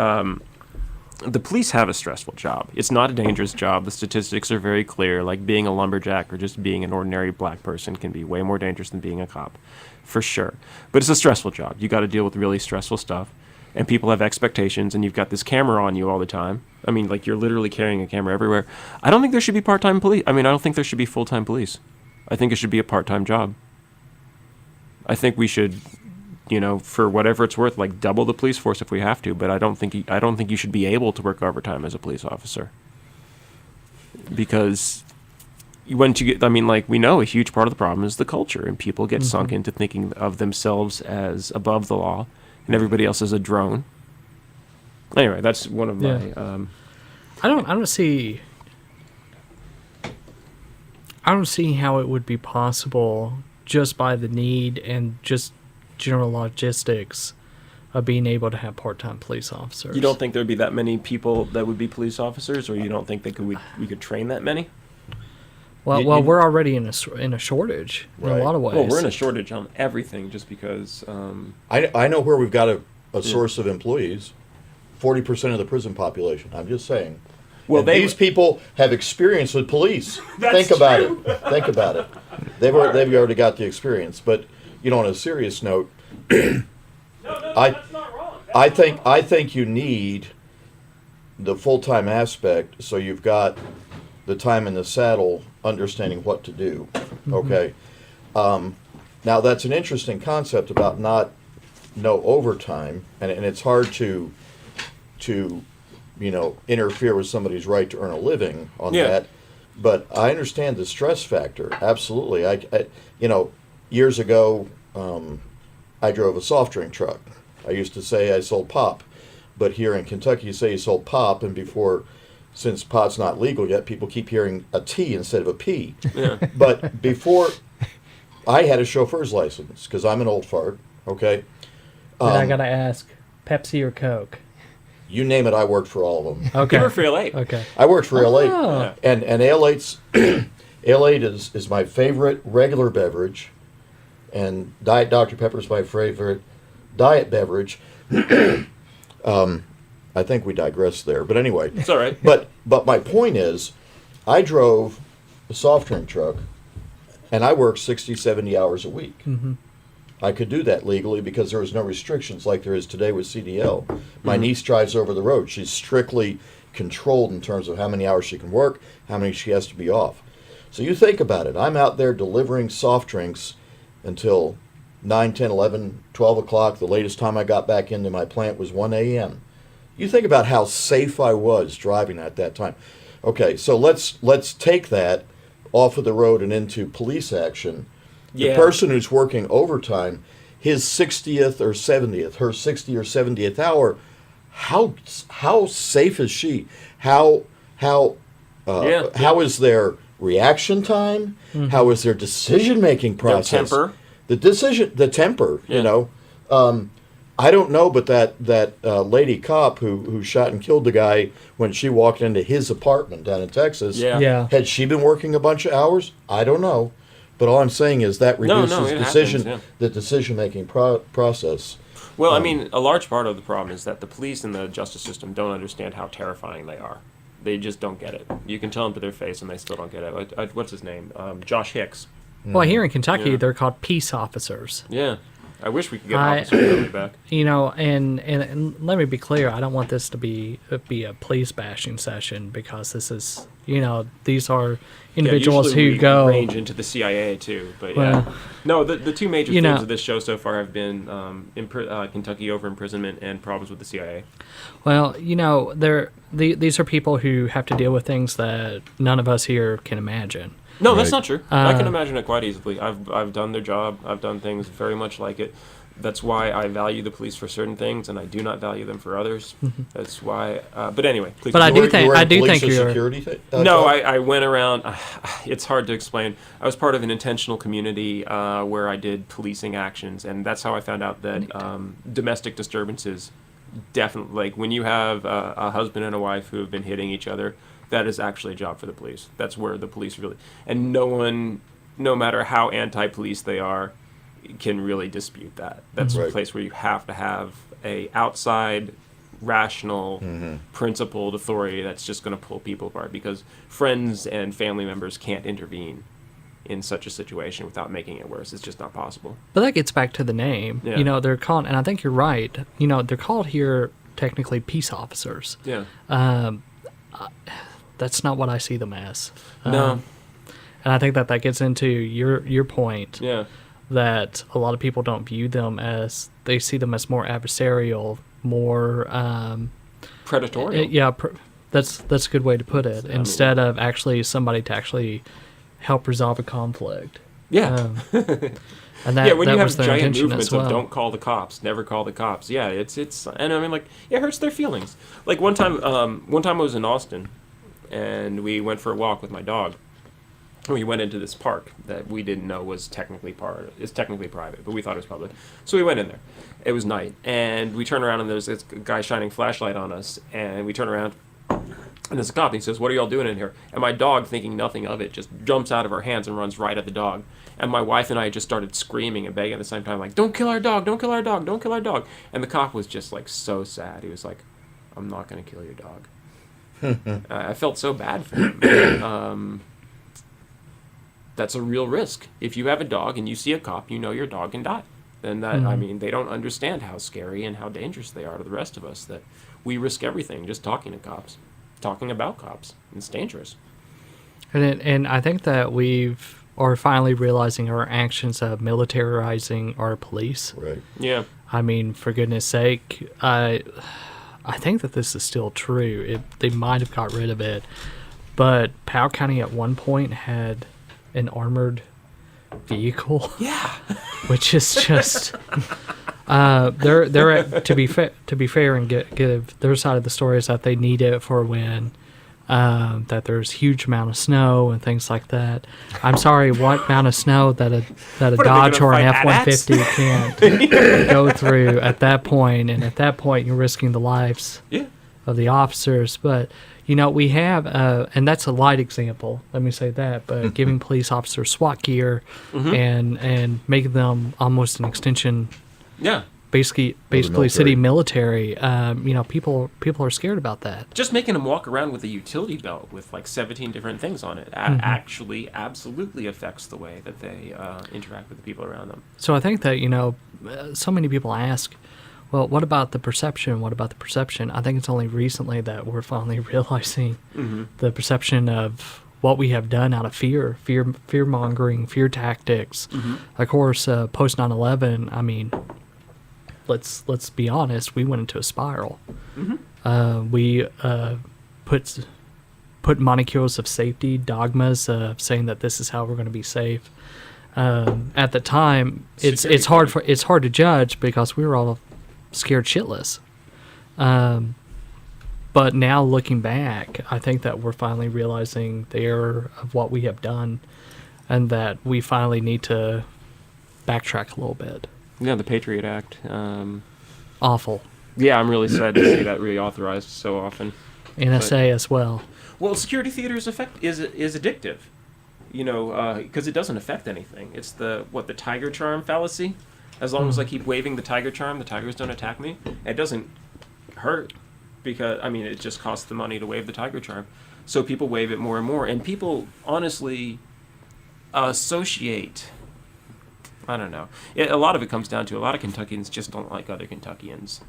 [SPEAKER 4] police have a stressful job. It's not a dangerous job. The statistics are very clear. Like being a lumberjack or just being an ordinary black person can be way more dangerous than being a cop, for sure. But it's a stressful job. You got to deal with really stressful stuff, and people have expectations, and you've got this camera on you all the time. I mean, like you're literally carrying a camera everywhere. I don't think there should be part-time police. I mean, I don't think there should be full-time police. I think it should be a part-time job. I think we should, you know, for whatever it's worth, like double the police force if we have to. But I don't think you should be able to work overtime as a police officer, because once you get, I mean, like we know a huge part of the problem is the culture, and people get sunk into thinking of themselves as above the law, and everybody else is a drone. Anyway, that's one of my.
[SPEAKER 1] I don't see. I don't see how it would be possible just by the need and just general logistics of being able to have part-time police officers.
[SPEAKER 2] You don't think there'd be that many people that would be police officers, or you don't think we could train that many?
[SPEAKER 1] Well, we're already in a shortage in
[SPEAKER 3] Right.
[SPEAKER 1] a lot of ways.
[SPEAKER 2] Well, we're in a shortage on everything just because.
[SPEAKER 3] I know where we've got a source of employees. 40% of the prison population. I'm just saying.
[SPEAKER 2] Well,
[SPEAKER 3] And
[SPEAKER 2] they-
[SPEAKER 3] these people have experience with police.
[SPEAKER 2] That's
[SPEAKER 3] Think about
[SPEAKER 2] true.
[SPEAKER 3] it. Think about it. They've already got the experience. But on a serious note,
[SPEAKER 2] No,
[SPEAKER 3] I-
[SPEAKER 2] that's not wrong.
[SPEAKER 3] I think you need the full-time aspect, so you've got the time in the saddle, understanding what to do. Okay. Now that's an interesting concept about no overtime, and it's hard to interfere with somebody's right to earn a living on
[SPEAKER 2] Yeah.
[SPEAKER 3] that. But I understand the stress factor. Absolutely. I years ago, I drove a soft drink truck. I used to say I sold pop, but here in Kentucky, you say you sold pop, and since pot's not legal yet, people keep hearing a T instead of a P.
[SPEAKER 2] Yeah.
[SPEAKER 3] But before, I had a chauffeur's license because I'm an old fart. Okay,
[SPEAKER 1] Then I gotta ask, Pepsi or Coke?
[SPEAKER 3] you name it, I worked for all of them.
[SPEAKER 1] Okay.
[SPEAKER 2] You were for L8.
[SPEAKER 1] Okay.
[SPEAKER 3] I worked for L8,
[SPEAKER 1] Oh.
[SPEAKER 3] and L8's L8 is my favorite regular beverage, and Diet Dr Pepper is my favorite diet beverage. I think we digressed there, but anyway.
[SPEAKER 2] It's all right.
[SPEAKER 3] But my point is, I drove a soft drink truck, and I worked 60, 70 hours a week.
[SPEAKER 1] Mm-hmm.
[SPEAKER 3] I could do that legally because there was no restrictions like there is today with CDL. My
[SPEAKER 2] Mm-hmm.
[SPEAKER 3] niece drives over the road. She's strictly controlled in terms of how many hours she can work, how many she has to be off. So you think about it. I'm out there delivering soft drinks until 9, 10, 11, 12 o'clock. The latest time I got back into my plant was 1 a.m. You think about how safe I was driving at that time. Okay, so let's take that off of the road and into police action.
[SPEAKER 2] Yeah.
[SPEAKER 3] The person who's working overtime, his 60th or 70th, her 60th or 70th hour, how safe is she? How is their reaction time? How is their decision making process?
[SPEAKER 2] temper.
[SPEAKER 3] The temper.
[SPEAKER 2] Yeah.
[SPEAKER 3] I don't know, but that lady cop who shot and killed the guy when she walked into his apartment down in Texas.
[SPEAKER 2] Yeah.
[SPEAKER 1] Yeah.
[SPEAKER 3] Had she been working a bunch of hours? I don't know. But all I'm saying is that reduces
[SPEAKER 2] it happens, yeah.
[SPEAKER 3] the decision-making process.
[SPEAKER 2] Well, I mean, a large part of the problem is that the police and the justice system don't understand how terrifying they are. They just don't get it. You can tell them to their face, and they still don't get it. What's his name? Josh Hicks.
[SPEAKER 1] Well, here in Kentucky,
[SPEAKER 2] Yeah.
[SPEAKER 1] they're called peace officers.
[SPEAKER 2] Yeah. I wish we could get
[SPEAKER 1] I-
[SPEAKER 2] Officer Billy back.
[SPEAKER 1] And let me be clear, I don't want this to be a police bashing session because this is, these are individuals
[SPEAKER 2] usually
[SPEAKER 1] who
[SPEAKER 2] we
[SPEAKER 1] go.
[SPEAKER 2] range into the CIA too, but
[SPEAKER 1] Well,
[SPEAKER 2] yeah. No, the two major
[SPEAKER 1] you
[SPEAKER 2] themes
[SPEAKER 1] know-
[SPEAKER 2] of this show so far have been Kentucky over imprisonment and problems with the CIA.
[SPEAKER 1] Well, these are people who have to deal with things that none of us here can imagine.
[SPEAKER 2] No, that's
[SPEAKER 3] Right.
[SPEAKER 2] not true. I can imagine it quite easily. I've done their job. I've done things very much like it. That's why I value the police for certain things, and I do not value them for others. That's why. But anyway, please.
[SPEAKER 1] But I do
[SPEAKER 3] You were-
[SPEAKER 1] think-
[SPEAKER 3] you were in
[SPEAKER 1] I do
[SPEAKER 3] police
[SPEAKER 1] think
[SPEAKER 3] or
[SPEAKER 1] you're-
[SPEAKER 3] security thing?
[SPEAKER 2] No,
[SPEAKER 3] Todd?
[SPEAKER 2] I went around. It's hard to explain. I was part of an intentional community where I did policing actions, and that's how I found out that domestic disturbances definitely, like when you have a husband and a wife who have been hitting each other, that is actually a job for the police. That's where the police really, and no one, no matter how anti-police they are, can really dispute that. That's
[SPEAKER 3] Right.
[SPEAKER 2] a place where you have to have a outside, rational, principled authority that's just going to pull people apart because friends and family members can't intervene in such a situation without making it worse. It's just not possible.
[SPEAKER 1] But that gets back to the name.
[SPEAKER 2] Yeah.
[SPEAKER 1] They're called, and I think you're right. They're called here technically peace officers.
[SPEAKER 2] Yeah.
[SPEAKER 1] That's not what I see them as.
[SPEAKER 2] No.
[SPEAKER 1] And I think that gets into your point
[SPEAKER 2] Yeah.
[SPEAKER 1] that a lot of people don't view them as, they see them as more adversarial, more
[SPEAKER 2] Predatory.
[SPEAKER 1] yeah. That's a good way to put it. Instead of actually somebody to actually help resolve a conflict.
[SPEAKER 2] Yeah.
[SPEAKER 1] And that,
[SPEAKER 2] Yeah, when
[SPEAKER 1] that
[SPEAKER 2] you
[SPEAKER 1] was
[SPEAKER 2] have
[SPEAKER 1] their
[SPEAKER 2] giant
[SPEAKER 1] intention
[SPEAKER 2] movements
[SPEAKER 1] as well.
[SPEAKER 2] of don't call the cops, never call the cops. Yeah, it's and I mean like it hurts their feelings. Like one time I was in Austin, and we went for a walk with my dog,
[SPEAKER 4] We went into this park that we didn't know was technically private, but we thought it was public. So we went in there. It was night, and we turn around, and there's this guy shining flashlight on us, and we turn around, and there's a cop, and he says, "What are y'all doing in here?" And my dog, thinking nothing of it, just jumps out of our hands and runs right at the dog. And my wife and I just started screaming and begging at the same time, like, "Don't kill our dog! Don't kill our dog! Don't kill our dog!" And the cop was just, like, so sad. He was like, "I'm not going to kill your dog." I felt so bad for him. That's a real risk. If you have a dog and you see a cop, you know your dog can die. And that, I mean, they don't understand how scary and how dangerous they are to the rest of us, that we risk everything just talking to cops, talking about cops. It's dangerous.
[SPEAKER 1] And I think that are finally realizing our actions of militarizing our police.
[SPEAKER 3] Right.
[SPEAKER 4] Yeah.
[SPEAKER 1] I mean, for goodness sake, I think that this is still true. They might have got rid of it, but Powell County at one point had an armored vehicle.
[SPEAKER 4] Yeah.
[SPEAKER 1] Which is just they're to be fair and give their side of the story is that they need it for when that there's huge amount of snow and things like that. I'm sorry, what amount of snow that a Dodge or an F-150 can't go through at that point, and at that point you're risking the lives of the officers. But you know, we have, and that's a light example, let me say that, but giving police officers SWAT gear and making them almost an extension, basically city military. You know, people are scared about that.
[SPEAKER 4] Just making them walk around with a utility belt with like 17 different things on it actually absolutely affects the way that they interact with the people around them.
[SPEAKER 1] So I think that, you know, so many people ask, well, what about the perception? What about the perception? I think it's only recently that we're finally realizing the perception of what we have done out of fear-mongering, fear tactics. Of course, post 9/11, I mean, let's be honest, we went into a spiral. We put molecules of safety, dogmas of saying that this is how we're going to be safe. At the time, it's hard to judge because we were all scared shitless. But now looking back, I think that we're finally realizing the error of what we have done, and that we finally need to backtrack a little bit.
[SPEAKER 4] Yeah, the Patriot Act.
[SPEAKER 1] Awful.
[SPEAKER 4] Yeah, I'm really sad to see that reauthorized so often.
[SPEAKER 1] NSA as well.
[SPEAKER 4] Well, security theater is addictive, you know, because it doesn't affect anything. It's the tiger charm fallacy. As long as I keep waving the tiger charm, the tigers don't attack me. It doesn't hurt because, I mean, it just costs the money to wave the tiger charm. So people wave it more and more. And people honestly associate, I don't know. A lot of it comes down to a lot of Kentuckians just don't like other Kentuckians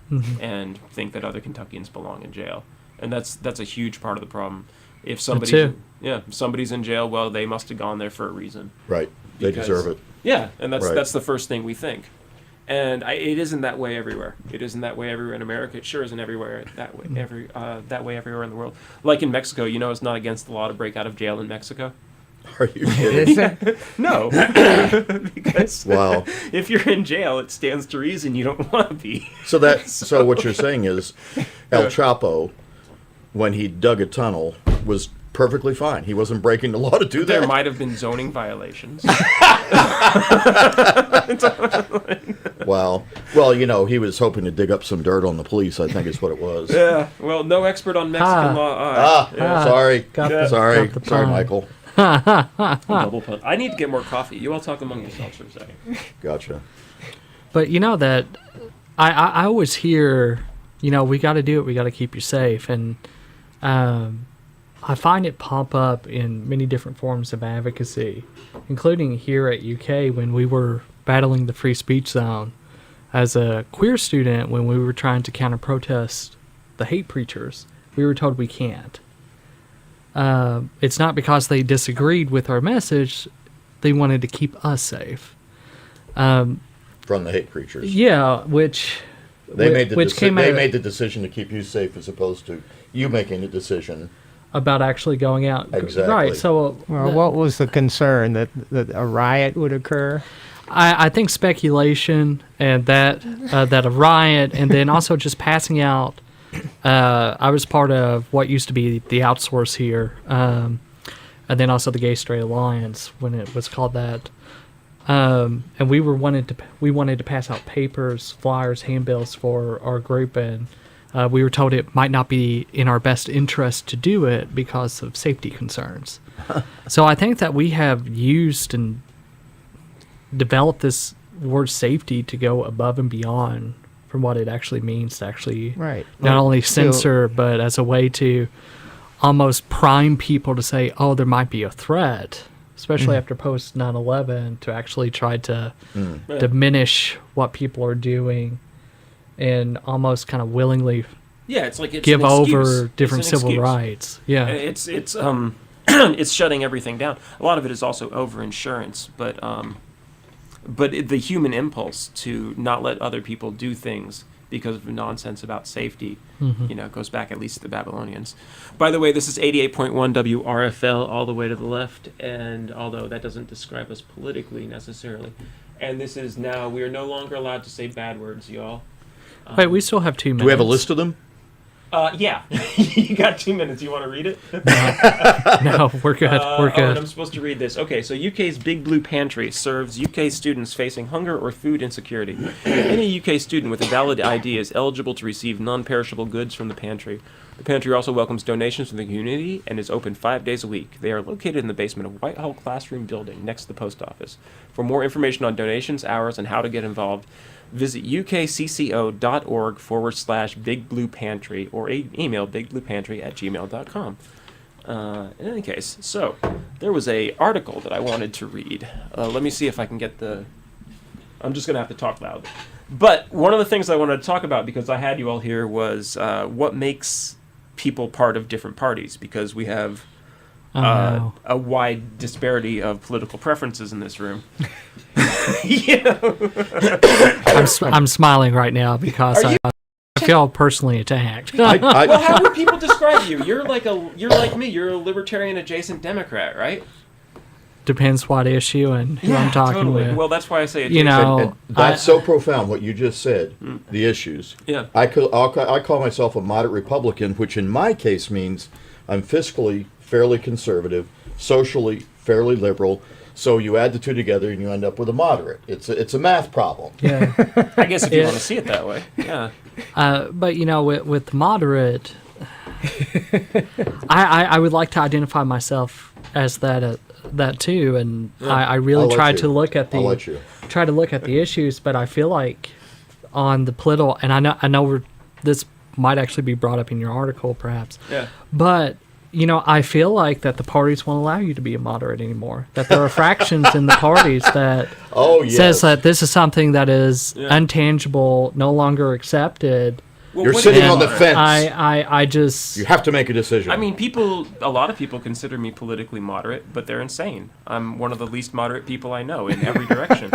[SPEAKER 4] and think that other Kentuckians belong in jail. And that's a huge part of the problem. If somebody's in jail, well, they must have gone there for a reason.
[SPEAKER 3] Right. They deserve it.
[SPEAKER 4] Yeah, and that's
[SPEAKER 3] Right.
[SPEAKER 4] that's the first thing we think. And it isn't that way everywhere. It isn't that way everywhere in America. It sure isn't everywhere that way. That way everywhere in the world. Like in Mexico, you know, it's not against the law to break out of jail in Mexico.
[SPEAKER 3] Are you kidding?
[SPEAKER 4] No, because
[SPEAKER 3] Wow.
[SPEAKER 4] if you're in jail, it stands to reason you don't want to be.
[SPEAKER 3] So what you're saying is, El Chapo, when he dug a tunnel, was perfectly fine. He wasn't breaking the law to do that.
[SPEAKER 4] There might have been zoning violations.
[SPEAKER 3] Wow. Well, you know, he was hoping to dig up some dirt on the police, I think is what it was.
[SPEAKER 4] Yeah. Well, no expert on Mexican law.
[SPEAKER 3] Sorry.
[SPEAKER 1] Got
[SPEAKER 3] Sorry,
[SPEAKER 1] the pun.
[SPEAKER 3] Michael.
[SPEAKER 4] Double pun. I need to get more coffee. You all talk among yourselves for a second.
[SPEAKER 3] Gotcha.
[SPEAKER 1] But you know that I always hear, you know, we got to do it. We got to keep you safe. And I find it pop up in many different forms of advocacy, including here at UK when we were battling the free speech zone as a queer student. When we were trying to counter protest the hate preachers, we were told we can't. It's not because they disagreed with our message; they wanted to keep us safe.
[SPEAKER 3] From the hate preachers.
[SPEAKER 1] Yeah, which
[SPEAKER 3] They
[SPEAKER 1] came out
[SPEAKER 3] made the decision to keep you safe as opposed to you making the decision.
[SPEAKER 1] about actually going out.
[SPEAKER 3] Exactly.
[SPEAKER 1] Right. So,
[SPEAKER 5] Well, what was the concern that a riot would occur?
[SPEAKER 1] I think speculation and that a riot, and then also just passing out. I was part of what used to be the outsource here, and then also the Gay Straight Alliance when it was called that. And we wanted to pass out papers, flyers, handbills for our group, and we were told it might not be in our best interest to do it because of safety concerns. So I think that we have used and developed this word safety to go above and beyond from what it actually means to actually
[SPEAKER 5] Right.
[SPEAKER 1] not only censor, but as a way to almost prime people to say, oh, there might be a threat, especially after post 9/11, to actually try to diminish what people are doing and almost kind of willingly
[SPEAKER 2] Yeah, it's like it's
[SPEAKER 1] give
[SPEAKER 2] an excuse.
[SPEAKER 1] over
[SPEAKER 2] It's
[SPEAKER 1] different
[SPEAKER 2] an
[SPEAKER 1] civil
[SPEAKER 2] excuse.
[SPEAKER 1] rights. Yeah.
[SPEAKER 2] It's it's shutting everything down. A lot of it is also over insurance, but the human impulse to not let other people do things because of nonsense about safety, goes back at least to the Babylonians. By the way, this is 88.1 WRFL all the way to the left, and although that doesn't describe us politically necessarily, and this is now, we are no longer allowed to say bad words, y'all.
[SPEAKER 1] Wait, we still have 2 minutes.
[SPEAKER 3] Do we have a list of them?
[SPEAKER 2] Yeah. You got 2 minutes. You want to read it?
[SPEAKER 1] No, we're good. We're
[SPEAKER 2] Oh,
[SPEAKER 1] good.
[SPEAKER 2] and I'm supposed to read this. Okay, so UK's Big Blue Pantry serves UK students facing hunger or food insecurity. Any UK student with a valid ID is eligible to receive non-perishable goods from the pantry. The pantry also welcomes donations from the community and is open 5 days a week. They are located in the basement of Whitehall Classroom Building next to the post office. For more information on donations, hours, and how to get involved, visit ukcco.org/Big Blue Pantry or email bigbluepantry@gmail.com. In any case, so there was a article that I wanted to read. Let me see if I can get the... I'm just going to have to talk loud. But one of the things I wanted to talk about, because I had you all here, was what makes people part of different parties, because we have
[SPEAKER 1] No.
[SPEAKER 2] a wide disparity of political preferences in this room.
[SPEAKER 1] I'm smiling right now because
[SPEAKER 2] Are you-
[SPEAKER 1] I feel personally attacked.
[SPEAKER 2] Well, how would people describe you? You're like me. You're a libertarian adjacent Democrat, right?
[SPEAKER 1] Depends what issue and who I'm talking
[SPEAKER 2] totally.
[SPEAKER 1] with.
[SPEAKER 2] Well, that's why I say adjacent.
[SPEAKER 1] You know,
[SPEAKER 3] And that's so profound what you just said. The issues.
[SPEAKER 2] Yeah.
[SPEAKER 3] I call myself a moderate Republican, which in my case means I'm fiscally fairly conservative, socially fairly liberal. So you add the two together and you end up with a moderate. It's a math problem.
[SPEAKER 1] yeah.
[SPEAKER 2] I guess if you
[SPEAKER 1] Yeah.
[SPEAKER 2] want to see it that way, yeah.
[SPEAKER 1] But with moderate, I would like to identify myself as that too, and I really
[SPEAKER 3] I'll let
[SPEAKER 1] try
[SPEAKER 3] you.
[SPEAKER 1] to look at
[SPEAKER 3] I'll let you.
[SPEAKER 1] the issues, but I feel like on the political, and I know this might actually be brought up in your article, perhaps,
[SPEAKER 2] Yeah.
[SPEAKER 1] but I feel like that the parties won't allow you to be a moderate anymore. That there are fractions in the parties that
[SPEAKER 3] Oh, yes.
[SPEAKER 1] says that this is something that is
[SPEAKER 2] Yeah.
[SPEAKER 1] intangible, no longer accepted.
[SPEAKER 2] Well,
[SPEAKER 3] You're
[SPEAKER 2] what
[SPEAKER 3] sitting
[SPEAKER 2] is
[SPEAKER 3] on the
[SPEAKER 2] moderate?
[SPEAKER 3] fence.
[SPEAKER 1] I just
[SPEAKER 3] You have to make a decision.
[SPEAKER 2] I mean, a lot of people consider me politically moderate, but they're insane. I'm one of the least moderate people I know in every direction.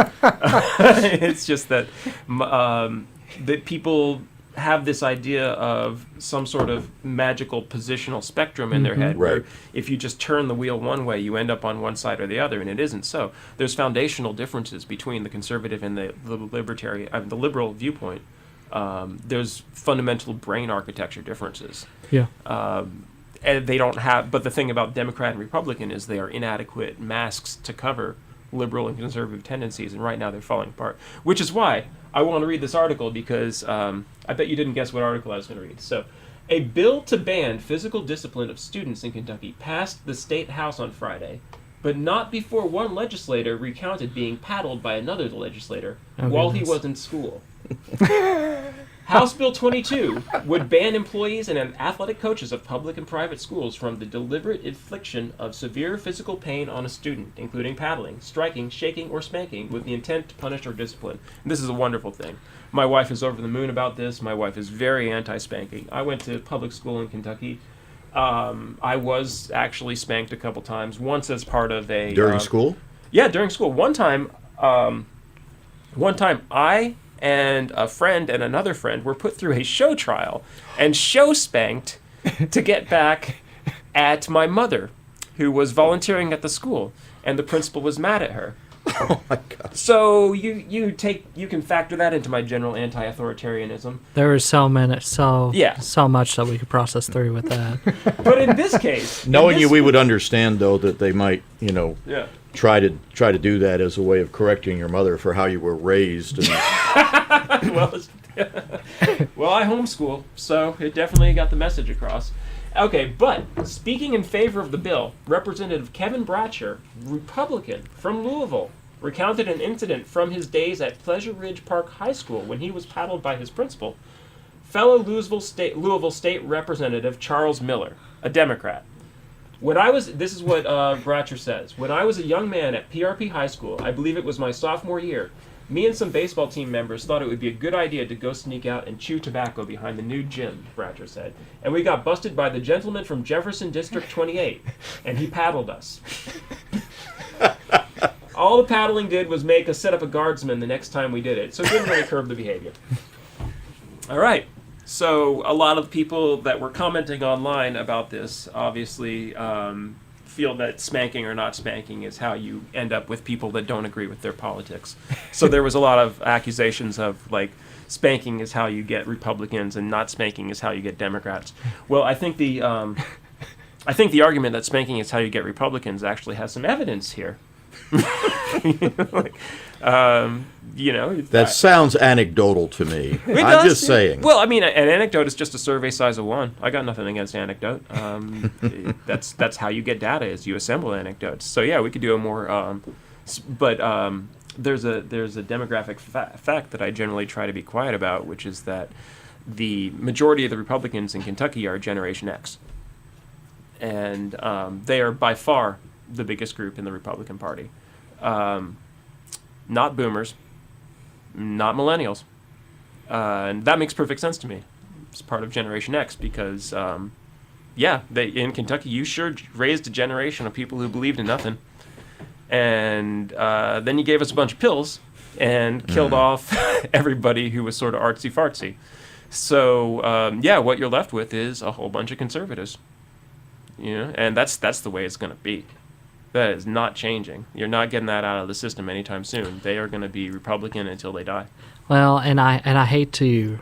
[SPEAKER 2] It's just that that people have this idea of some sort of magical positional spectrum in their head, where
[SPEAKER 3] Right.
[SPEAKER 2] if you just turn the wheel one way, you end up on one side or the other, and it isn't so. There's foundational differences between the conservative and the libertarian, the liberal viewpoint. There's fundamental brain architecture differences.
[SPEAKER 1] yeah.
[SPEAKER 2] And they don't have, but the thing about Democrat and Republican is they are inadequate masks to cover liberal and conservative tendencies, and right now they're falling apart. Which is why I want to read this article, because I bet you didn't guess what article I was going to read. So, a bill to ban physical discipline of students in Kentucky passed the state house on Friday, but not before one legislator recounted being paddled by another legislator
[SPEAKER 1] Oh,
[SPEAKER 2] while
[SPEAKER 1] goodness.
[SPEAKER 2] he was in school. House Bill 22 would ban employees and athletic coaches of public and private schools from the deliberate infliction of severe physical pain on a student, including paddling, striking, shaking, or spanking, with the intent to punish or discipline. And this is a wonderful thing. My wife is over the moon about this. My wife is very anti-spanking. I went to public school in Kentucky. I was actually spanked a couple times. Once as part of a
[SPEAKER 3] During school?
[SPEAKER 2] Yeah, during school. One time I and a friend and another friend were put through a show trial and show spanked to get back at my mother, who was volunteering at the school, and the principal was mad at her.
[SPEAKER 3] Oh my God.
[SPEAKER 4] So you can factor that into my general anti-authoritarianism.
[SPEAKER 1] There is so
[SPEAKER 4] Yeah.
[SPEAKER 1] much that we could process through with that.
[SPEAKER 4] But in this case,
[SPEAKER 3] Knowing you, we would understand though that they might,
[SPEAKER 4] yeah.
[SPEAKER 3] try to do that as a way of correcting your mother for how you were raised. And
[SPEAKER 4] well, well, I homeschool, so it definitely got the message across. Okay, but speaking in favor of the bill, Representative Kevin Bratcher, Republican from Louisville, recounted an incident from his days at Pleasure Ridge Park High School when he was paddled by his principal, fellow Louisville State Representative Charles Miller, a Democrat. This is what Bratcher says. When I was a young man at PRP High School, I believe it was my sophomore year, me and some baseball team members thought it would be a good idea to go sneak out and chew tobacco behind the new gym, Bratcher said. And we got busted by the gentleman from Jefferson District 28, and he paddled us. All the paddling did was make us set up a guardsman the next time we did it, so it didn't really curb the behavior. All right. So a lot of people that were commenting online about this obviously feel that spanking or not spanking is how you end up with people that don't agree with their politics. So there was a lot of accusations of like spanking is how you get Republicans and not spanking is how you get Democrats. Well, I think the argument that spanking is how you get Republicans actually has some evidence here.
[SPEAKER 3] that sounds anecdotal to me. I'm just saying.
[SPEAKER 4] Well, I mean, an anecdote is just a survey size of one. I got nothing against anecdote. That's how you get data, is you assemble anecdotes. So yeah, we could do a more. There's a demographic fact that I generally try to be quiet about, which is that the majority of the Republicans in Kentucky are Generation X, and they are by far the biggest group in the Republican Party. Not boomers, not millennials. And that makes perfect sense to me. It's part of Generation X because, in Kentucky, you sure raised a generation of people who believed in nothing. And then you gave us a bunch of pills and killed off everybody who was sort of artsy-fartsy. So, what you're left with is a whole bunch of conservatives. And that's the way it's going to be. That is not changing. You're not getting that out of the system anytime soon. They are going to be Republican until they die.
[SPEAKER 1] Well, and I hate to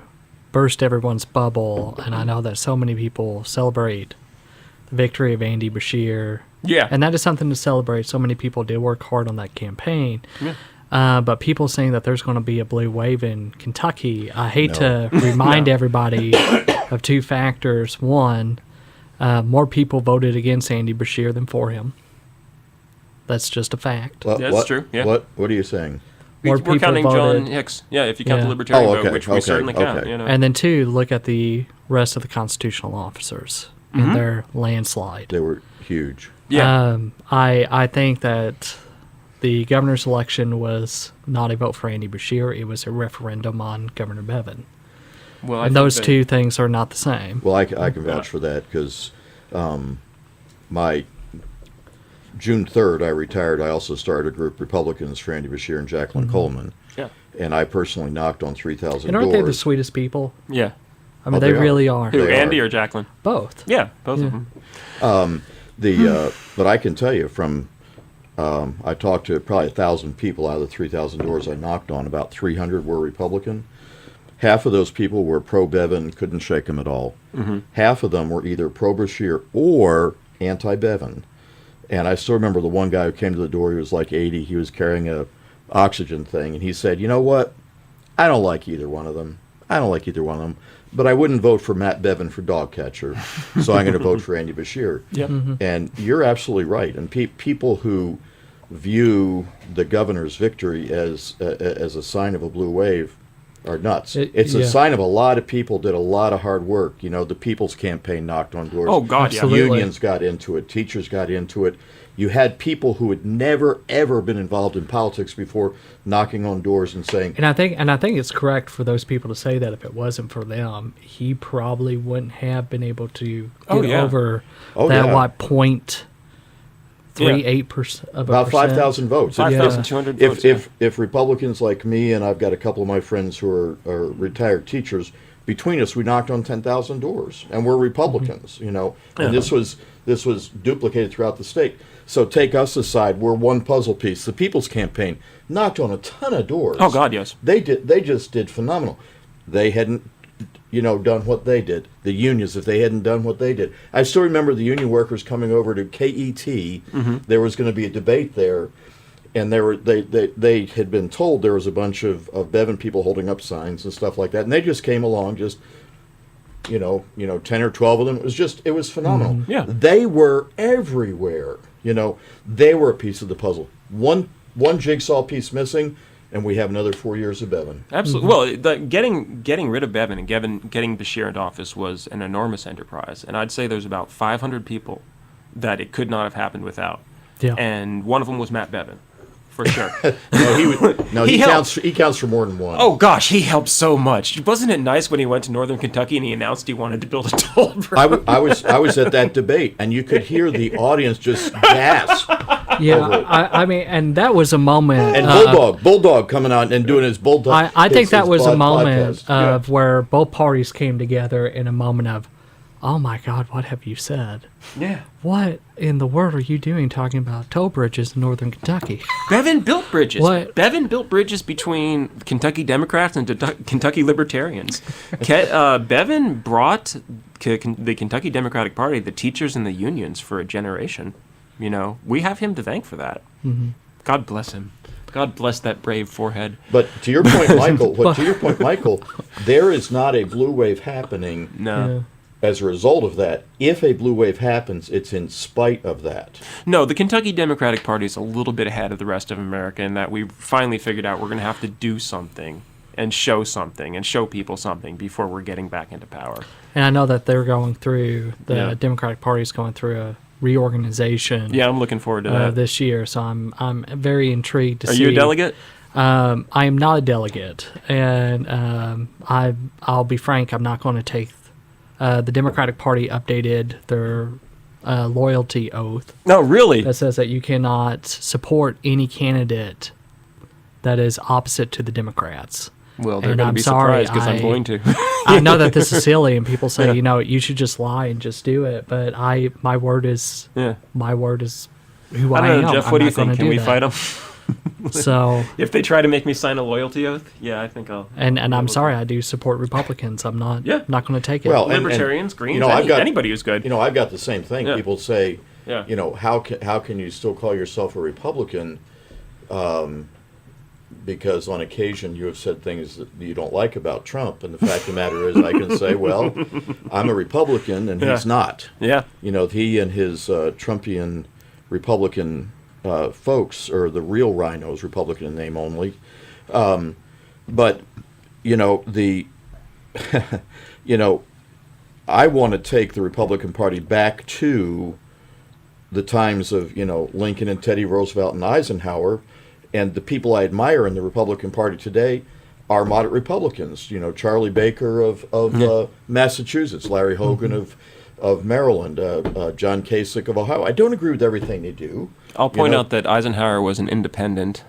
[SPEAKER 1] burst everyone's bubble, and I know that so many people celebrate the victory of Andy Bashir.
[SPEAKER 4] Yeah.
[SPEAKER 1] And that is something to celebrate. So many people did work hard on that campaign.
[SPEAKER 4] Yeah.
[SPEAKER 1] But people saying that there's going to be a blue wave in Kentucky, I hate to remind everybody of two factors. One, more people voted against Andy Bashir than for him. That's just a fact.
[SPEAKER 4] That's true. Yeah.
[SPEAKER 3] What are you saying?
[SPEAKER 1] More
[SPEAKER 4] We're
[SPEAKER 1] people
[SPEAKER 4] counting
[SPEAKER 1] voted.
[SPEAKER 4] John Hicks. Yeah, if you count the Libertarian vote, which we certainly count.
[SPEAKER 1] And then two, look at the rest of the constitutional officers and their landslide.
[SPEAKER 3] They were huge.
[SPEAKER 4] Yeah.
[SPEAKER 1] I think that the governor's election was not a vote for Andy Bashir. It was a referendum on Governor Bevin.
[SPEAKER 4] Well,
[SPEAKER 1] and those two things are not the same.
[SPEAKER 3] Well, I can vouch for that because my June 3rd, I retired. I also started a group, Republicans for Andy Bashir and Jacqueline Coleman.
[SPEAKER 4] Yeah.
[SPEAKER 3] And I personally knocked on 3,000
[SPEAKER 1] And aren't
[SPEAKER 3] doors.
[SPEAKER 1] they the sweetest people?
[SPEAKER 4] Yeah.
[SPEAKER 1] I mean, they really are.
[SPEAKER 4] Who,
[SPEAKER 3] They
[SPEAKER 4] Andy
[SPEAKER 3] are.
[SPEAKER 4] or Jacqueline?
[SPEAKER 1] Both.
[SPEAKER 4] Yeah, both of them.
[SPEAKER 3] But I can tell you from, I talked to probably 1,000 people out of the 3,000 doors I knocked on. About 300 were Republican. Half of those people were pro-Bevin, couldn't shake them at all. Half of them were either pro-Bashir or anti-Bevin. And I still remember the one guy who came to the door, he was like 80, he was carrying a oxygen thing, and he said, you know what, I don't like either one of them. But I wouldn't vote for Matt Bevin for dog catcher, so I'm going to vote for Andy Bashir.
[SPEAKER 4] Yep.
[SPEAKER 3] And you're absolutely right. And people who view the governor's victory as a sign of a blue wave are nuts. It's a sign of a lot of people did a lot of hard work. The People's Campaign knocked on doors.
[SPEAKER 4] Oh, God, yeah.
[SPEAKER 1] Absolutely.
[SPEAKER 3] Unions got into it. Teachers got into it. You had people who had never, ever been involved in politics before knocking on doors and saying...
[SPEAKER 1] And I think it's correct for those people to say that if it wasn't for them, he probably wouldn't have been able to get over that, 0.38% of
[SPEAKER 3] about
[SPEAKER 1] a
[SPEAKER 3] 5,000 votes.
[SPEAKER 4] 5,200 votes.
[SPEAKER 3] If Republicans like me, and I've got a couple of my friends who are retired teachers, between us, we knocked on 10,000 doors, and we're Republicans, you know. And this was duplicated throughout the state. So take us aside, we're one puzzle piece. The People's Campaign knocked on a ton of doors.
[SPEAKER 4] Oh God, yes.
[SPEAKER 3] They just did phenomenal. They hadn't, you know, done what they did. The unions, if they hadn't done what they did. I still remember the union workers coming over to KET. There was going to be a debate there, and they had been told there was a bunch of Bevan people holding up signs and stuff like that, and they just came along, just you know, 10 or 12 of them. It was phenomenal.
[SPEAKER 4] Yeah.
[SPEAKER 3] They were everywhere. You know, they were a piece of the puzzle. One jigsaw piece missing, and we have another 4 years of Bevan.
[SPEAKER 4] Absolutely. Well, getting rid of Bevan and getting Bashir into office was an enormous enterprise, and I'd say there's about 500 people that it could not have happened without.
[SPEAKER 1] Yeah.
[SPEAKER 4] And one of them was Matt Bevan, for sure.
[SPEAKER 3] He counts for more than one.
[SPEAKER 4] Oh gosh, he helped so much. Wasn't it nice when he went to Northern Kentucky and he announced he wanted to build a toll road?
[SPEAKER 3] I was at that debate, and you could hear the audience just gasp.
[SPEAKER 1] Yeah, I mean, and that was a moment.
[SPEAKER 3] And Bulldog coming out and doing his Bulldog.
[SPEAKER 1] I think that was a moment
[SPEAKER 3] podcast.
[SPEAKER 1] of where both parties came together in a moment of, oh my God, what have you said?
[SPEAKER 4] Yeah.
[SPEAKER 1] What in the world are you doing talking about toll bridges in Northern Kentucky?
[SPEAKER 4] Bevan built bridges.
[SPEAKER 1] What?
[SPEAKER 4] Bevan built bridges between Kentucky Democrats and Kentucky Libertarians. Bevan brought the Kentucky Democratic Party, the teachers and the unions, for a generation. You know, we have him to thank for that. Mm-hmm. God bless him. God bless that brave forehead.
[SPEAKER 3] But to your point, Michael, there is not a blue wave happening.
[SPEAKER 4] No.
[SPEAKER 1] Yeah.
[SPEAKER 3] As a result of that. If a blue wave happens, it's in spite of that.
[SPEAKER 4] No, the Kentucky Democratic Party is a little bit ahead of the rest of America in that we finally figured out we're going to have to do something and show people something before we're getting back into power.
[SPEAKER 1] And I know that they're going through, the Democratic Party is going through a reorganization.
[SPEAKER 4] Yeah, I'm looking forward to that.
[SPEAKER 1] This year, so I'm very intrigued to see.
[SPEAKER 4] Are you a delegate?
[SPEAKER 1] I am not a delegate, and I'll be frank, I'm not going to take. The Democratic Party updated their loyalty oath.
[SPEAKER 4] No, really?
[SPEAKER 1] That says that you cannot support any candidate that is opposite to the Democrats.
[SPEAKER 4] Well, they're
[SPEAKER 1] And
[SPEAKER 4] going to
[SPEAKER 1] I'm
[SPEAKER 4] be
[SPEAKER 1] sorry,
[SPEAKER 4] surprised because I'm going to.
[SPEAKER 1] I know that this is silly, and people say, you should just lie and just do it. But my word is who
[SPEAKER 4] I
[SPEAKER 1] I
[SPEAKER 4] don't know,
[SPEAKER 1] am.
[SPEAKER 4] Jeff,
[SPEAKER 1] I'm
[SPEAKER 4] what do you
[SPEAKER 1] not gonna
[SPEAKER 4] think? Can
[SPEAKER 1] do
[SPEAKER 4] we
[SPEAKER 1] that.
[SPEAKER 4] fight them?
[SPEAKER 1] So,
[SPEAKER 4] If they try to make me sign a loyalty oath, yeah, I think I'll.
[SPEAKER 1] and I'm sorry, I do support Republicans. I'm not not going to take it.
[SPEAKER 3] Well, and-
[SPEAKER 4] Libertarians, Greens,
[SPEAKER 3] you know,
[SPEAKER 4] anybody who's good.
[SPEAKER 3] You know, I've got the same thing.
[SPEAKER 4] Yeah.
[SPEAKER 3] People say,
[SPEAKER 4] Yeah.
[SPEAKER 3] you know, how can you still call yourself a Republican? Because on occasion you have said things that you don't like about Trump, and the fact of the matter is, I can say, well, I'm a Republican, and he's not.
[SPEAKER 4] Yeah.
[SPEAKER 3] You know, he and his Trumpian Republican folks are the real rhinos, Republican in name only. But you know, I want to take the Republican Party back to the times of, you know, Lincoln and Teddy Roosevelt and Eisenhower, and the people I admire in the Republican Party today are moderate Republicans. You know, Charlie Baker of Massachusetts, Larry Hogan of Maryland, John Kasich of Ohio. I don't agree with everything they do.
[SPEAKER 4] I'll point out that Eisenhower was an independent.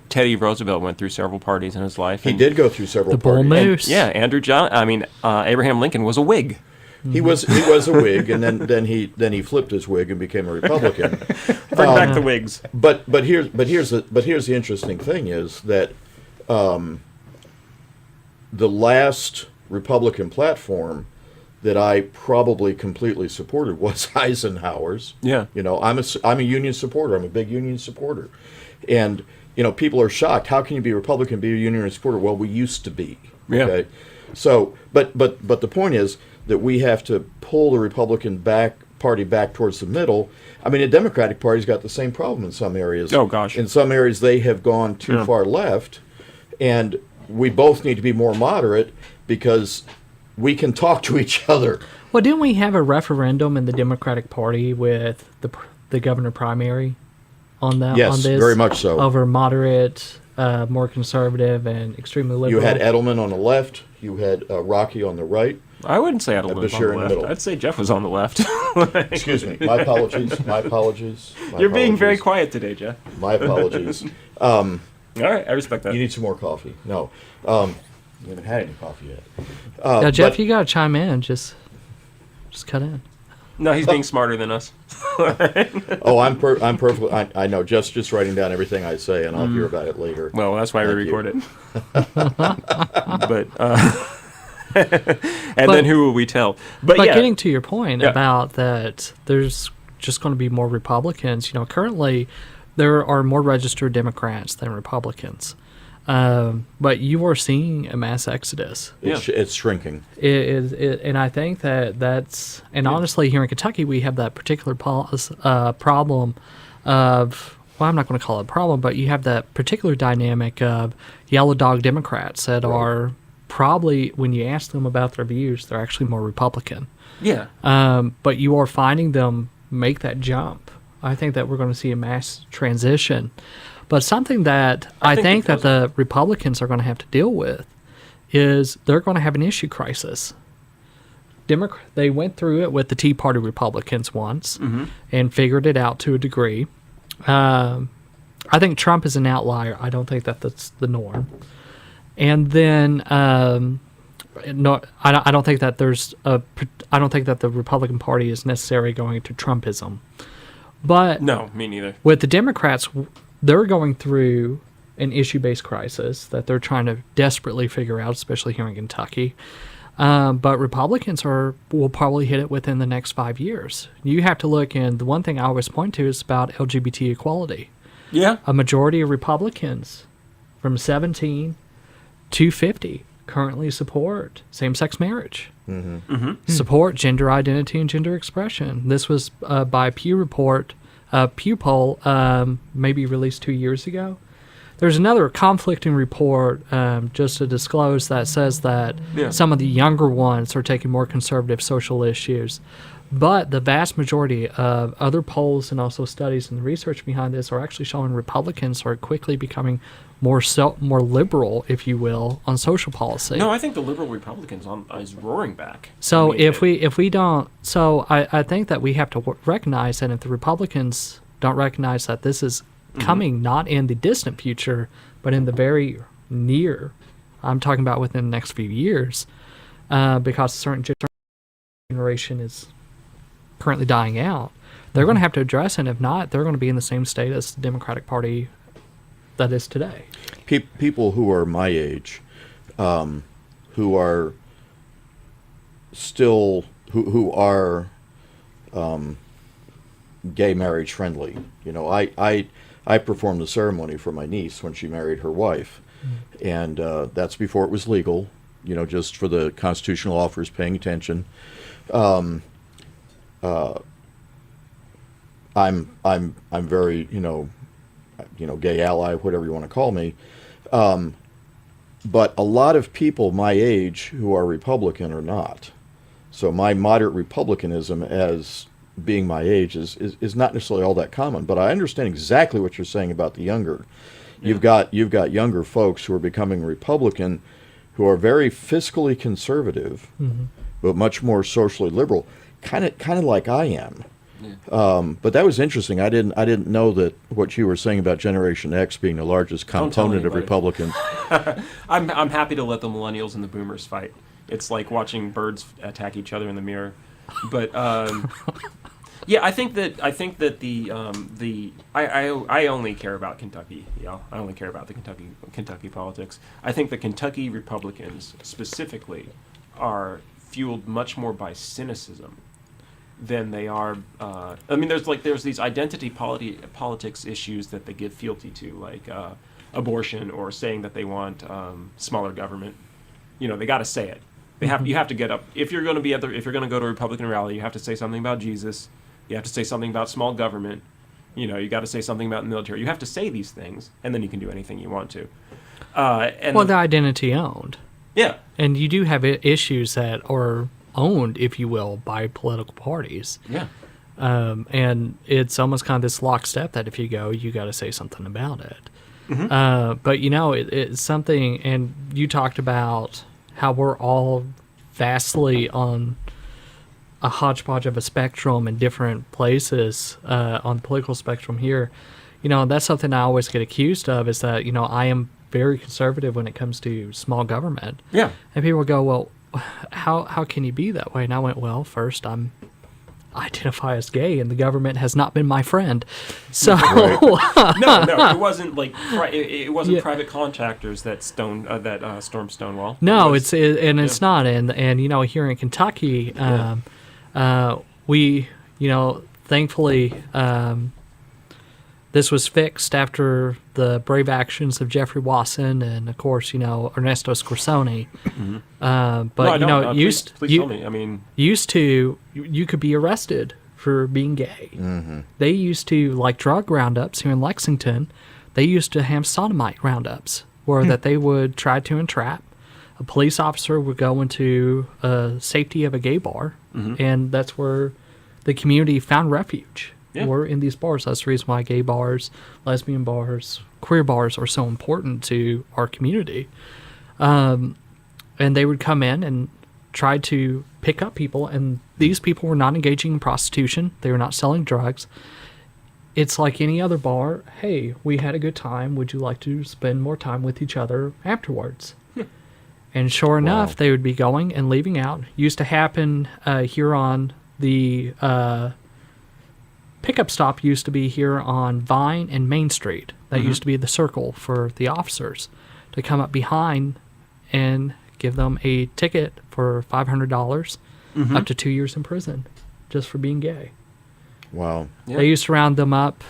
[SPEAKER 4] Teddy Roosevelt went through several parties in his life.
[SPEAKER 3] He did go through several
[SPEAKER 1] the Bull
[SPEAKER 3] parties.
[SPEAKER 1] Moose.
[SPEAKER 4] Yeah, Abraham Lincoln was a Whig.
[SPEAKER 3] He was a Whig, and then he flipped his wig and became a Republican.
[SPEAKER 4] Bring back the Whigs.
[SPEAKER 3] But here's the interesting thing is that the last Republican platform that I probably completely supported was Eisenhower's.
[SPEAKER 4] Yeah.
[SPEAKER 3] You know, I'm a union supporter. I'm a big union supporter, and you know, people are shocked. How can you be a Republican and be a union supporter? Well, we used to be.
[SPEAKER 4] Yeah.
[SPEAKER 3] Okay. So, but the point is that we have to pull the Republican Party back towards the middle. I mean, the Democratic Party's got the same problem in some areas.
[SPEAKER 4] Oh, gosh.
[SPEAKER 3] In some areas, they have gone too far left, and we both need to be more moderate because we can talk to each other.
[SPEAKER 1] Well, didn't we have a referendum in the Democratic Party with the governor primary on that?
[SPEAKER 3] Yes,
[SPEAKER 1] on this,
[SPEAKER 3] very much so.
[SPEAKER 1] Over moderate, more conservative, and extremely liberal.
[SPEAKER 3] You had Edelman on the left. You had Rocky on the right.
[SPEAKER 4] I wouldn't say Edelman was on
[SPEAKER 3] Bashir
[SPEAKER 4] the
[SPEAKER 3] in the
[SPEAKER 4] left.
[SPEAKER 3] middle.
[SPEAKER 4] I'd say Jeff was on the left.
[SPEAKER 3] Excuse me. My apologies. My apologies.
[SPEAKER 4] You're being very quiet today, Jeff.
[SPEAKER 3] My apologies.
[SPEAKER 4] All right, I respect that.
[SPEAKER 3] You need some more coffee. No. We haven't had any coffee yet.
[SPEAKER 1] Now, Jeff,
[SPEAKER 3] but-
[SPEAKER 1] you got to chime in. Just cut in.
[SPEAKER 2] No, he's being smarter than us.
[SPEAKER 3] Oh, I'm perfectly. I know. Just writing down everything I say, and I'll hear about it later.
[SPEAKER 2] Well, that's why we
[SPEAKER 3] Thank you.
[SPEAKER 2] record it. But then who will we tell? But yeah,
[SPEAKER 1] getting to your point
[SPEAKER 2] Yeah.
[SPEAKER 1] about that, there's just going to be more Republicans. Currently there are more registered Democrats than Republicans, but you are seeing a mass exodus.
[SPEAKER 3] It's shrinking.
[SPEAKER 1] And I think that's honestly here in Kentucky we have that particular problem of. Well, I'm not going to call it a problem, but you have that particular dynamic of yellow dog Democrats that are probably, when you ask them about their views, they're actually more Republican.
[SPEAKER 2] yeah,
[SPEAKER 1] But you are finding them make that jump. I think that we're going to see a mass transition. But something that I think that the Republicans are going to have to deal with is they're going to have an issue crisis. They went through it with the Tea Party Republicans once and figured it out to a degree. I think Trump is an outlier. I don't think that that's the norm. And then no, I don't think that I don't think that the Republican Party is necessarily going to Trumpism. But
[SPEAKER 2] no, me neither.
[SPEAKER 1] with the Democrats, they're going through an issue-based crisis that they're trying to desperately figure out, especially here in Kentucky. But Republicans will probably hit it within the next 5 years. You have to look, and the one thing I always point to is about LGBT equality.
[SPEAKER 2] Yeah,
[SPEAKER 1] A majority of Republicans from 17 to 50 currently support same-sex marriage, support gender identity and gender expression. This was by a Pew poll, maybe released 2 years ago. There's another conflicting report, just to disclose, that says that some of the younger ones are taking more conservative social issues. But the vast majority of other polls and also studies and research behind this are actually showing Republicans are quickly becoming more liberal, if you will, on social policy.
[SPEAKER 2] no, I think the liberal Republicans is roaring back.
[SPEAKER 1] So
[SPEAKER 2] I mean,
[SPEAKER 1] if we don't, so I think that we have to recognize that if the Republicans don't recognize that this is coming not in the distant future, but in the very near, I'm talking about within the next few years, because a certain generation is currently dying out, they're going to have to address it. And if not, they're going to be in the same state as the Democratic Party that is today.
[SPEAKER 3] People who are my age, who are still who are gay marriage friendly. I performed the ceremony for my niece when she married her wife, and that's before it was legal. Just for the constitutional officers paying attention. I'm very gay ally, whatever you want to call me. But a lot of people my age who are Republican are not. So my moderate Republicanism as being my age is not necessarily all that common. But I understand exactly what you're saying about the younger. Yeah. You've got younger folks who are becoming Republican, who are very fiscally conservative, but much more socially liberal, kind of like I am. Yeah. But that was interesting. I didn't know that what you were saying about Generation X being the largest component of Republicans.
[SPEAKER 2] I'm happy to let the millennials and the boomers fight. It's like watching birds attack each other in the mirror. But yeah, I think that I only care about Kentucky. I only care about the Kentucky politics. I think the Kentucky Republicans specifically are fueled much more by cynicism than they are. There's these identity politics issues that they give fealty to, like abortion or saying that they want smaller government. They got to say it. You have to get up if you're going to if you're going to go to a Republican rally. You have to say something about Jesus. You have to say something about small government. You got to say something about the military. You have to say these things, and then you can do anything you want to.
[SPEAKER 1] The identity owned.
[SPEAKER 2] Yeah.
[SPEAKER 1] And you do have issues that are owned, if you will, by political parties.
[SPEAKER 2] Yeah.
[SPEAKER 1] And it's almost kind of this lockstep that if you go, you got to say something about it. But it's something, and you talked about how we're all vastly on a hodgepodge of a spectrum in different places on the political spectrum here. That's something I always get accused of, is that, I am very conservative when it comes to small government.
[SPEAKER 2] Yeah.
[SPEAKER 1] And people go, well, how can you be that way? And I went, well, first, I identify as gay, and the government has not been my friend. So
[SPEAKER 2] No, it wasn't like it wasn't
[SPEAKER 1] Yeah.
[SPEAKER 2] private contractors that stormed Stonewall.
[SPEAKER 1] no,
[SPEAKER 2] It was-
[SPEAKER 1] it's not. And here in Kentucky, we, thankfully, this was fixed after the brave actions of Jeffrey Wasson and, of course, Ernesto Scorsone. But
[SPEAKER 2] No, I don't.
[SPEAKER 1] used
[SPEAKER 2] Please tell me. I mean,
[SPEAKER 1] used to you could be arrested for being gay. They used to, like drug roundups here in Lexington, they used to have sodomite roundups where that they would try to entrap. A police officer would go into safety of a gay bar, and that's where the community found refuge.
[SPEAKER 2] Yeah.
[SPEAKER 1] Were in these bars. That's the reason why gay bars, lesbian bars, queer bars are so important to our community. And they would come in and try to pick up people, and these people were not engaging in prostitution. They were not selling drugs. It's like any other bar. Hey, we had a good time. Would you like to spend more time with each other afterwards? And sure enough, they would be going and leaving out. Used to happen here on the pickup stop used to be here on Vine and Main Street. That used to be the circle for the officers to come up behind and give them a ticket for $500, up to 2 years in prison, just for being gay.
[SPEAKER 3] Wow.
[SPEAKER 2] Yeah.
[SPEAKER 1] They used to round them up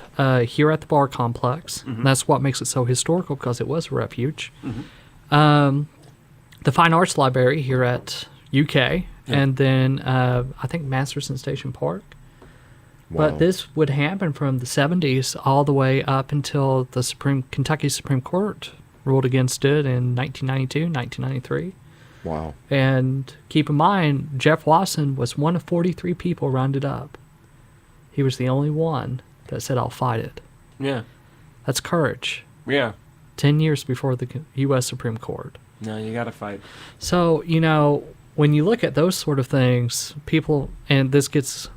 [SPEAKER 1] here at the bar complex. And that's what makes it so historical, because it was a refuge. The Fine Arts Library here at UK, and then I think Masterson Station Park.
[SPEAKER 3] Wow.
[SPEAKER 1] But this would happen from the 70s all the way up until the Kentucky Supreme Court ruled against it in 1992, 1993.
[SPEAKER 3] Wow.
[SPEAKER 1] And keep in mind, Jeff Wasson was one of 43 people rounded up. He was the only one that said, I'll fight it.
[SPEAKER 2] yeah,
[SPEAKER 1] That's courage.
[SPEAKER 2] yeah.
[SPEAKER 1] 10 years before the U.S. Supreme Court.
[SPEAKER 2] No, you got to fight.
[SPEAKER 1] So, when you look at those sort of things, people, and this gets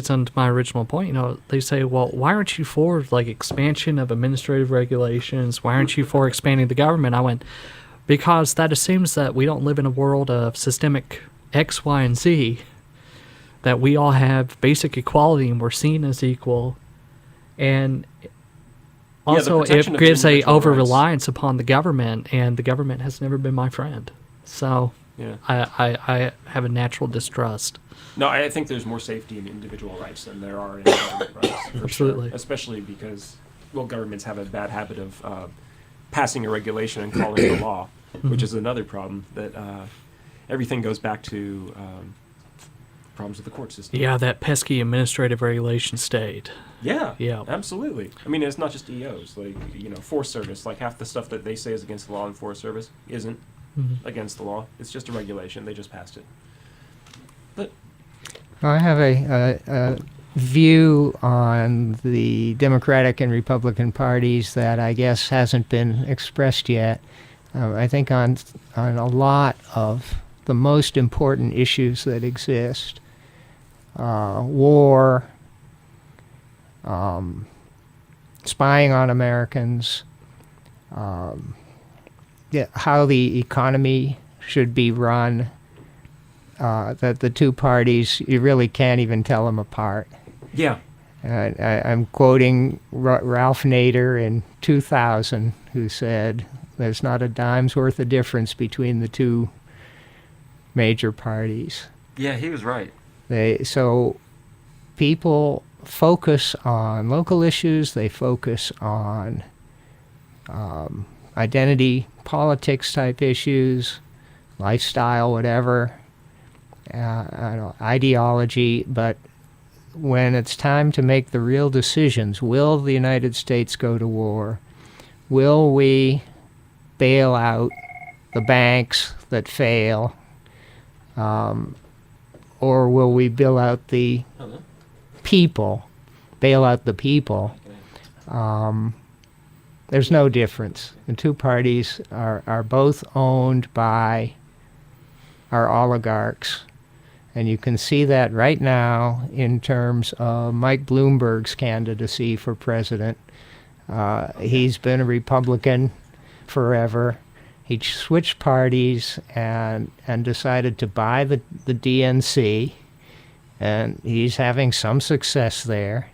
[SPEAKER 1] onto my original point, they say, well, why aren't you for like expansion of administrative regulations? Why aren't you for expanding the government? I went, because that assumes that we don't live in a world of systemic X, Y, and Z, that we all have basic equality and we're seen as equal. And also, it
[SPEAKER 2] protection of
[SPEAKER 1] gives a
[SPEAKER 2] individual rights.
[SPEAKER 1] over-reliance upon the government, and the government has never been my friend. So
[SPEAKER 2] Yeah.
[SPEAKER 1] I have a natural distrust.
[SPEAKER 2] No, I think there's more safety in individual rights than there are in government rights. For
[SPEAKER 1] Absolutely.
[SPEAKER 2] Sure. Especially because, governments have a bad habit of passing a regulation and calling it a law, which is another problem that everything goes back to problems with the court system.
[SPEAKER 1] Yeah, that pesky administrative regulation state.
[SPEAKER 2] Yeah,
[SPEAKER 1] Yeah.
[SPEAKER 2] absolutely. I mean, it's not just EOs. Like, Forest Service, like half the stuff that they say is against the law in Forest Service isn't against the law. It's just a regulation. They just passed it. But
[SPEAKER 5] I have a view on the Democratic and Republican parties that I guess hasn't been expressed yet. I think on a lot of the most important issues that exist, war, spying on Americans, how the economy should be run, that the two parties, you really can't even tell them apart.
[SPEAKER 2] yeah,
[SPEAKER 5] I'm quoting Ralph Nader in 2000, who said, there's not a dime's worth of difference between the two major parties.
[SPEAKER 2] yeah, he was right.
[SPEAKER 5] So people focus on local issues, they focus on identity politics type issues, lifestyle, whatever, ideology, but when it's time to make the real decisions, will the United States go to war? Will we bail out the banks that fail? Or will we bail out the people? There's no difference. The two parties are both owned by our oligarchs. And you can see that right now in terms of Mike Bloomberg's candidacy for president. He's been a Republican forever. He switched parties and decided to buy the DNC, and he's having some success there.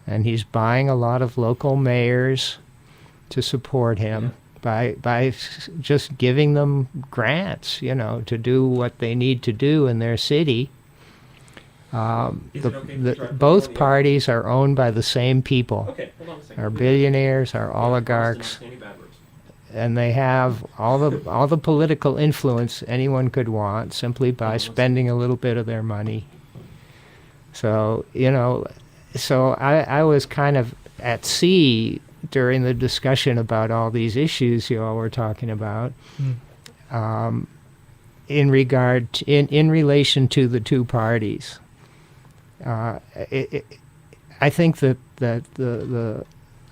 [SPEAKER 5] And he's buying a lot of local mayors to support him by just giving them grants, to do what they need to do in their city. Both parties are owned by the same people.
[SPEAKER 2] Okay, hold on a second.
[SPEAKER 5] Our billionaires, our oligarchs, and they have all the political influence anyone could want simply by spending a little bit of their money. So, I was kind of at sea during the discussion about all these issues you all were talking about, in relation to the two parties. I think that the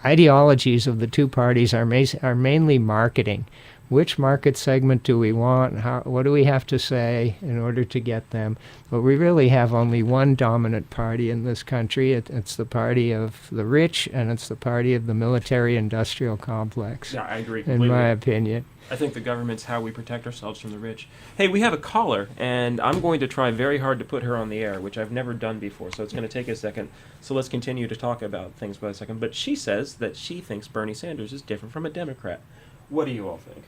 [SPEAKER 5] ideologies of the two parties are mainly marketing. Which market segment do we want? What do we have to say in order to get them? But we really have only one dominant party in this country. It's the party of the rich, and it's the party of the military-industrial complex.
[SPEAKER 2] Yeah, I agree
[SPEAKER 5] in
[SPEAKER 2] completely.
[SPEAKER 5] my opinion.
[SPEAKER 2] I think the government's how we protect ourselves from the rich. Hey, we have a caller, and I'm going to try very hard to put her on the air, which I've never done before, so it's going to take a second. So let's continue to talk about things by a second. But she says that she thinks Bernie Sanders is different from a Democrat. What do you all think?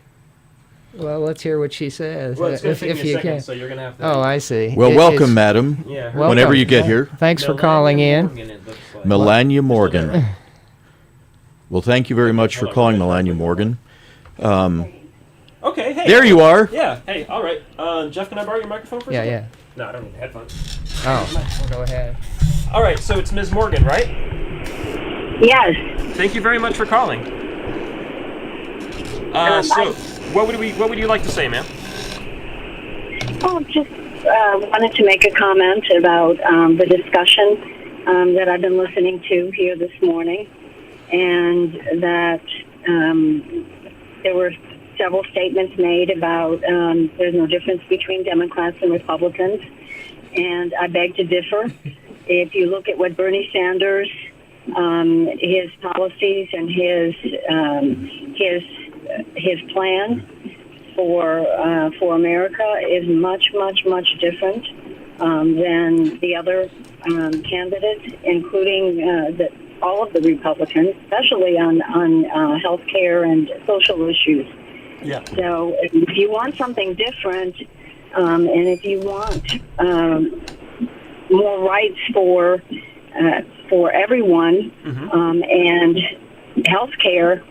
[SPEAKER 5] Well, let's hear what she says.
[SPEAKER 2] Well, it's going to take me a
[SPEAKER 5] you
[SPEAKER 2] second,
[SPEAKER 5] can.
[SPEAKER 2] so you're going to have to...
[SPEAKER 5] Oh, I see.
[SPEAKER 3] Well, welcome, madam.
[SPEAKER 2] Yeah.
[SPEAKER 5] Welcome.
[SPEAKER 3] Whenever you get here.
[SPEAKER 5] Thanks for calling in.
[SPEAKER 3] Melania Morgan. Well, thank you very much for calling, Melania Morgan.
[SPEAKER 2] Okay, hey.
[SPEAKER 3] There you are.
[SPEAKER 2] Yeah, hey, all right. Jeff, can I borrow your microphone for a
[SPEAKER 5] Yeah,
[SPEAKER 2] second?
[SPEAKER 5] yeah.
[SPEAKER 2] No, I don't need headphones.
[SPEAKER 5] Oh, go ahead.
[SPEAKER 2] All right, so it's Ms. Morgan, right?
[SPEAKER 6] Yes.
[SPEAKER 2] Thank you very much for calling. So, what would you like to say, ma'am?
[SPEAKER 6] Oh, just wanted to make a comment about the discussion that I've been listening to here this morning, and that there were several statements made about there's no difference between Democrats and Republicans, and I beg to differ. If you look at what Bernie Sanders, his policies and his plan for America is much much different than the other candidates, including all of the Republicans, especially on health care and social issues.
[SPEAKER 2] Yeah.
[SPEAKER 6] So if you want something different, and if you want more rights for everyone, and health care,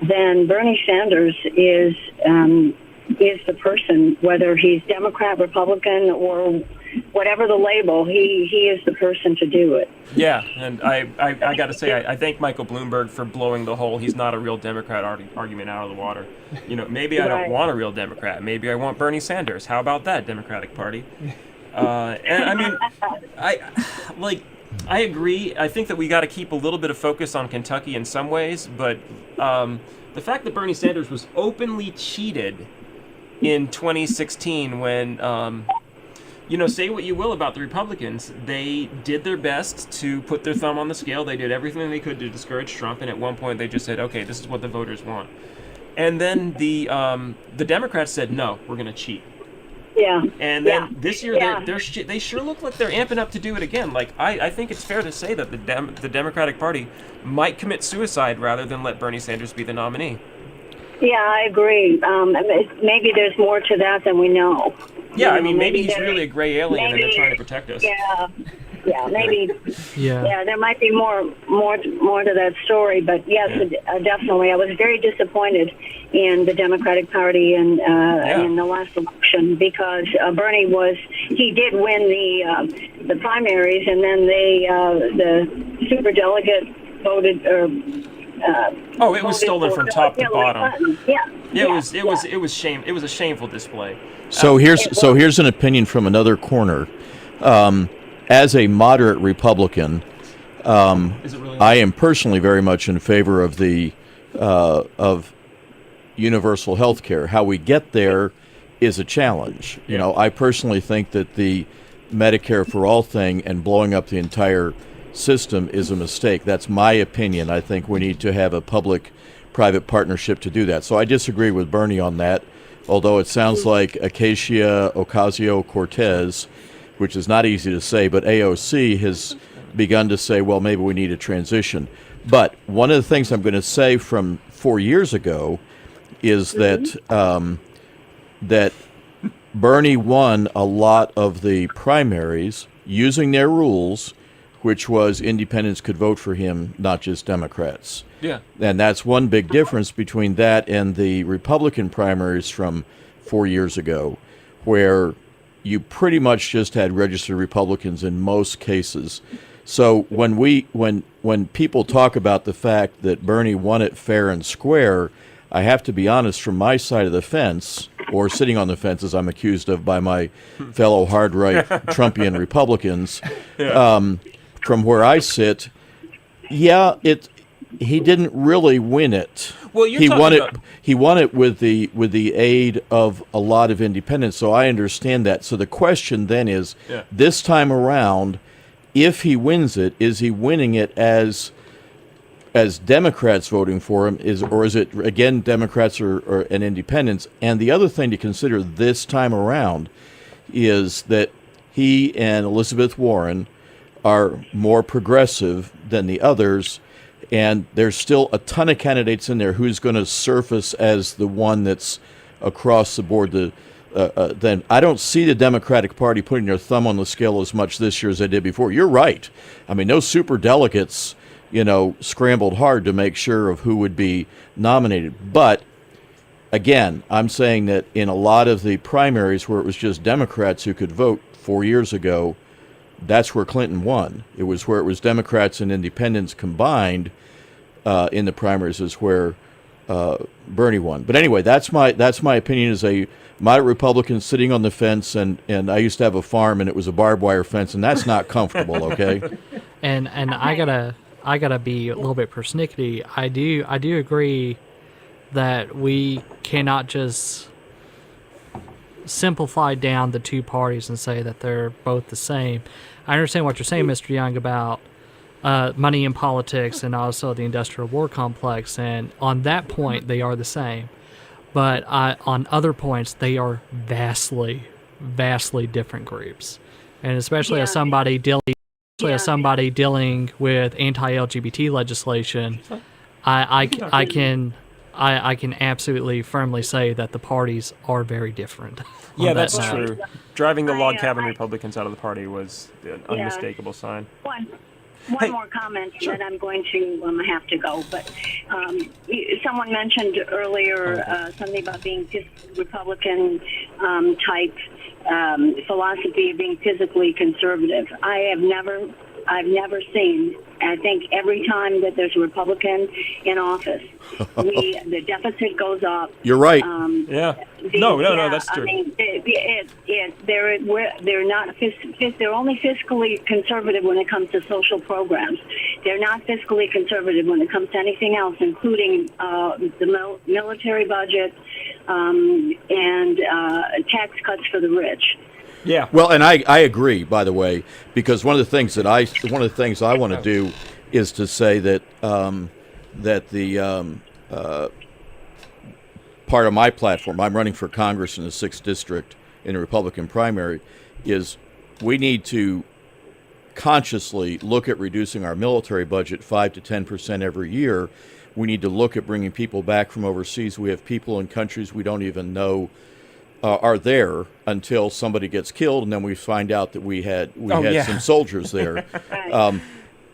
[SPEAKER 6] then Bernie Sanders is the person, whether he's Democrat, Republican, or whatever the label, he is the person to do it.
[SPEAKER 2] Yeah, and I got to say, I thank Michael Bloomberg for blowing the whole "he's not a real Democrat" argument out of the water. Maybe I don't want a real Democrat. Maybe I want Bernie Sanders. How about that, Democratic Party? And I mean, I agree. I think that we got to keep a little bit of focus on Kentucky in some ways, but the fact that Bernie Sanders was openly cheated in 2016 when, say what you will about the Republicans, they did their best to put their thumb on the scale. They did everything they could to discourage Trump, and at one point they just said, okay, this is what the voters want. And then the Democrats said, no, we're going to cheat.
[SPEAKER 6] Yeah.
[SPEAKER 2] And then this year, they sure look like they're amping up to do it again. Like, I think it's fair to say that the Democratic Party might commit suicide rather than let Bernie Sanders be the nominee.
[SPEAKER 6] Yeah, I agree. Maybe there's more to that than we know.
[SPEAKER 2] Yeah, I mean, maybe he's really a gray alien and they're trying to protect us.
[SPEAKER 6] Yeah, maybe.
[SPEAKER 1] Yeah.
[SPEAKER 6] There might be more to that story, but yes, definitely. I was very disappointed in the Democratic Party in the last election because Bernie he did win the primaries, and then the superdelegate voted.
[SPEAKER 2] It was stolen from top to bottom. It was a shameful display.
[SPEAKER 3] So here's an opinion from another corner. As a moderate Republican,
[SPEAKER 2] Is it really
[SPEAKER 3] I am personally very much in favor of the of universal health care. How we get there is a challenge. I personally think that the Medicare for All thing and blowing up the entire system is a mistake. That's my opinion. I think we need to have a public private partnership to do that. So I disagree with Bernie on that, although it sounds like Ocasio-Cortez, which is not easy to say, but AOC has begun to say, well, maybe we need a transition. But one of the things I'm going to say from 4 years ago is that that Bernie won a lot of the primaries using their rules, which was independents could vote for him, not just Democrats.
[SPEAKER 4] Yeah.
[SPEAKER 3] And that's one big difference between that and the Republican primaries from 4 years ago, where you pretty much just had registered Republicans in most cases. So when people talk about the fact that Bernie won it fair and square, I have to be honest, from my side of the fence, or sitting on the fence as I'm accused of by my fellow hard-right Trumpian Republicans, from where I sit, he didn't really win it.
[SPEAKER 4] Well,
[SPEAKER 3] He won it with the aid of a lot of independents, so I understand that. So the question then is, this time around, if he wins it, is he winning it as Democrats voting for him, or is it again Democrats and independents? And the other thing to consider this time around is that he and Elizabeth Warren are more progressive than the others, and there's still a ton of candidates in there who's going to surface as the one that's across the board. Then I don't see the Democratic Party putting their thumb on the scale as much this year as they did before. You're right. I mean, those super delegates, scrambled hard to make sure of who would be nominated. But again, I'm saying that in a lot of the primaries where it was just Democrats who could vote 4 years ago, that's where Clinton won. It was where it was Democrats and independents combined in the primaries is where Bernie won. But anyway, that's my opinion as a moderate Republican sitting on the fence, and I used to have a farm and it was a barbed wire fence, and that's not comfortable, okay?
[SPEAKER 1] And I gotta be a little bit persnickety. I do agree that we cannot just simplify down the two parties and say that they're both the same. I understand what you're saying, Mr. Young, about money in politics and also the industrial war complex, and on that point they are the same. But on other points they are vastly different groups, and especially as somebody dealing with anti-LGBT legislation, I can absolutely firmly say that the parties are very different.
[SPEAKER 4] Yeah, that's true. Driving the log cabin Republicans out of the party was an unmistakable sign.
[SPEAKER 6] One more comment, and then I'm going to have to go. But someone mentioned earlier something about being Republican type philosophy of being physically conservative. I've never seen. I think every time that there's a Republican in office, the deficit goes up.
[SPEAKER 3] You're right.
[SPEAKER 4] No, that's true.
[SPEAKER 6] I mean, they're not. They're only fiscally conservative when it comes to social programs. They're not fiscally conservative when it comes to anything else, including the military budget and tax cuts for the rich.
[SPEAKER 4] Yeah.
[SPEAKER 3] Well, and I agree, by the way, because one of the things I want to do is to say that that the part of my platform, I'm running for Congress in the 6th district in a Republican primary, is we need to consciously look at reducing our military budget 5 to 10% every year. We need to look at bringing people back from overseas. We have people in countries we don't even know are there until somebody gets killed, and then we find out that we had some soldiers there.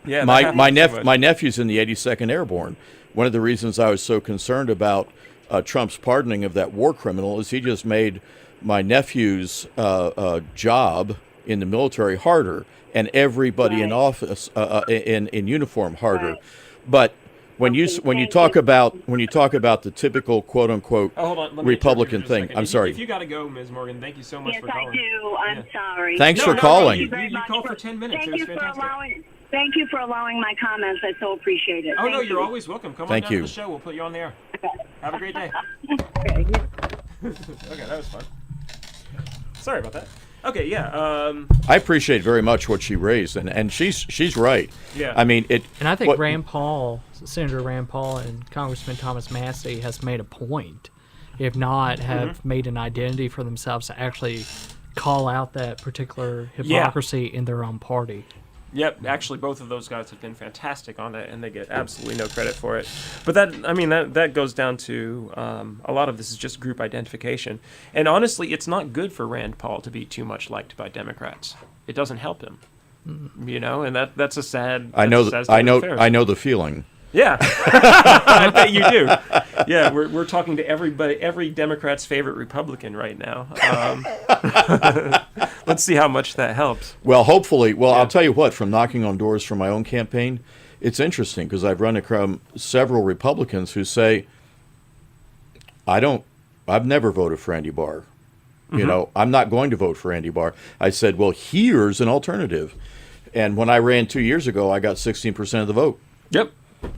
[SPEAKER 3] My nephew's in the 82nd Airborne. One of the reasons I was so concerned about Trump's pardoning of that war criminal is he just made my nephew's job in the military harder, and everybody in office in uniform harder. But when you talk about the typical quote unquote Republican thing, I'm sorry.
[SPEAKER 4] If you got to go, Ms. Morgan, thank you so much for calling.
[SPEAKER 6] Yes, I do. I'm sorry.
[SPEAKER 3] Thanks for calling.
[SPEAKER 4] You called for 10 minutes. It was fantastic.
[SPEAKER 6] Thank you for allowing my comments. I so appreciate it.
[SPEAKER 4] Oh, you're always welcome. Come on down to the show. We'll put you on the air. Have a great day. Okay, that was fun. Sorry about that.
[SPEAKER 2] Okay, yeah.
[SPEAKER 3] I appreciate very much what she raised, and she's right.
[SPEAKER 2] Yeah.
[SPEAKER 3] I mean, it.
[SPEAKER 1] And I think
[SPEAKER 3] what-
[SPEAKER 1] Rand Paul, Senator Rand Paul, and Congressman Thomas Massey has made a point, if not have made an identity for themselves to actually call out that particular hypocrisy in their own party.
[SPEAKER 2] Yep, actually, both of those guys have been fantastic on it, and they get absolutely no credit for it. But that goes down to a lot of this is just group identification. And honestly, it's not good for Rand Paul to be too much liked by Democrats. It doesn't help him, and that's a sad.
[SPEAKER 3] I know.
[SPEAKER 2] That's a sad state
[SPEAKER 3] I
[SPEAKER 2] of
[SPEAKER 3] know.
[SPEAKER 2] affairs.
[SPEAKER 3] I know the feeling.
[SPEAKER 2] Yeah, I bet you do. Yeah, we're talking to every Democrat's favorite Republican right now. Let's see how much that helps.
[SPEAKER 3] Well, hopefully. Well, I'll tell you what. From knocking on doors for my own campaign, it's interesting because I've run across several Republicans who say, I've never voted for Andy Barr. You know, I'm not going to vote for Andy Barr. I said, well, here's an alternative. And when I ran 2 years ago, I got 16% of the vote.
[SPEAKER 2] Yep.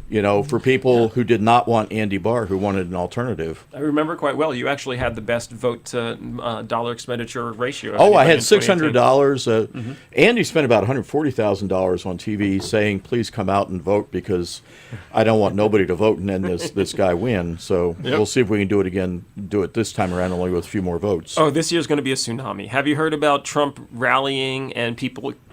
[SPEAKER 3] You know, for people who did not want Andy Barr, who wanted an alternative.
[SPEAKER 2] I remember quite well. You actually had the best vote to dollar expenditure ratio.
[SPEAKER 3] Oh, I had
[SPEAKER 2] in 2018.
[SPEAKER 3] $600. Andy spent about $140,000 on TV saying, please come out and vote because I don't want nobody to vote and then this guy win. So we'll see if we can do it again, do it this time around only with a few more votes.
[SPEAKER 2] Oh, this year's going to be a tsunami. Have you heard about Trump rallying and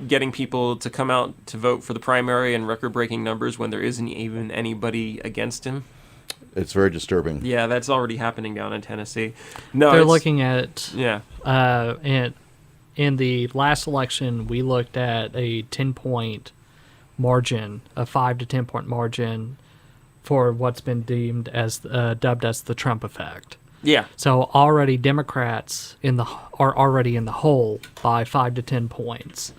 [SPEAKER 2] getting people to come out to vote for the primary in record-breaking numbers when there isn't even anybody against him?
[SPEAKER 3] It's very disturbing.
[SPEAKER 2] Yeah, that's already happening down in Tennessee. No,
[SPEAKER 1] They're looking at
[SPEAKER 2] Yeah.
[SPEAKER 1] and in the last election, we looked at a 10-point margin, a 5 to 10-point margin for what's been deemed as dubbed as the Trump effect.
[SPEAKER 2] Yeah.
[SPEAKER 1] So already Democrats are already in the hole by 5 to 10 points.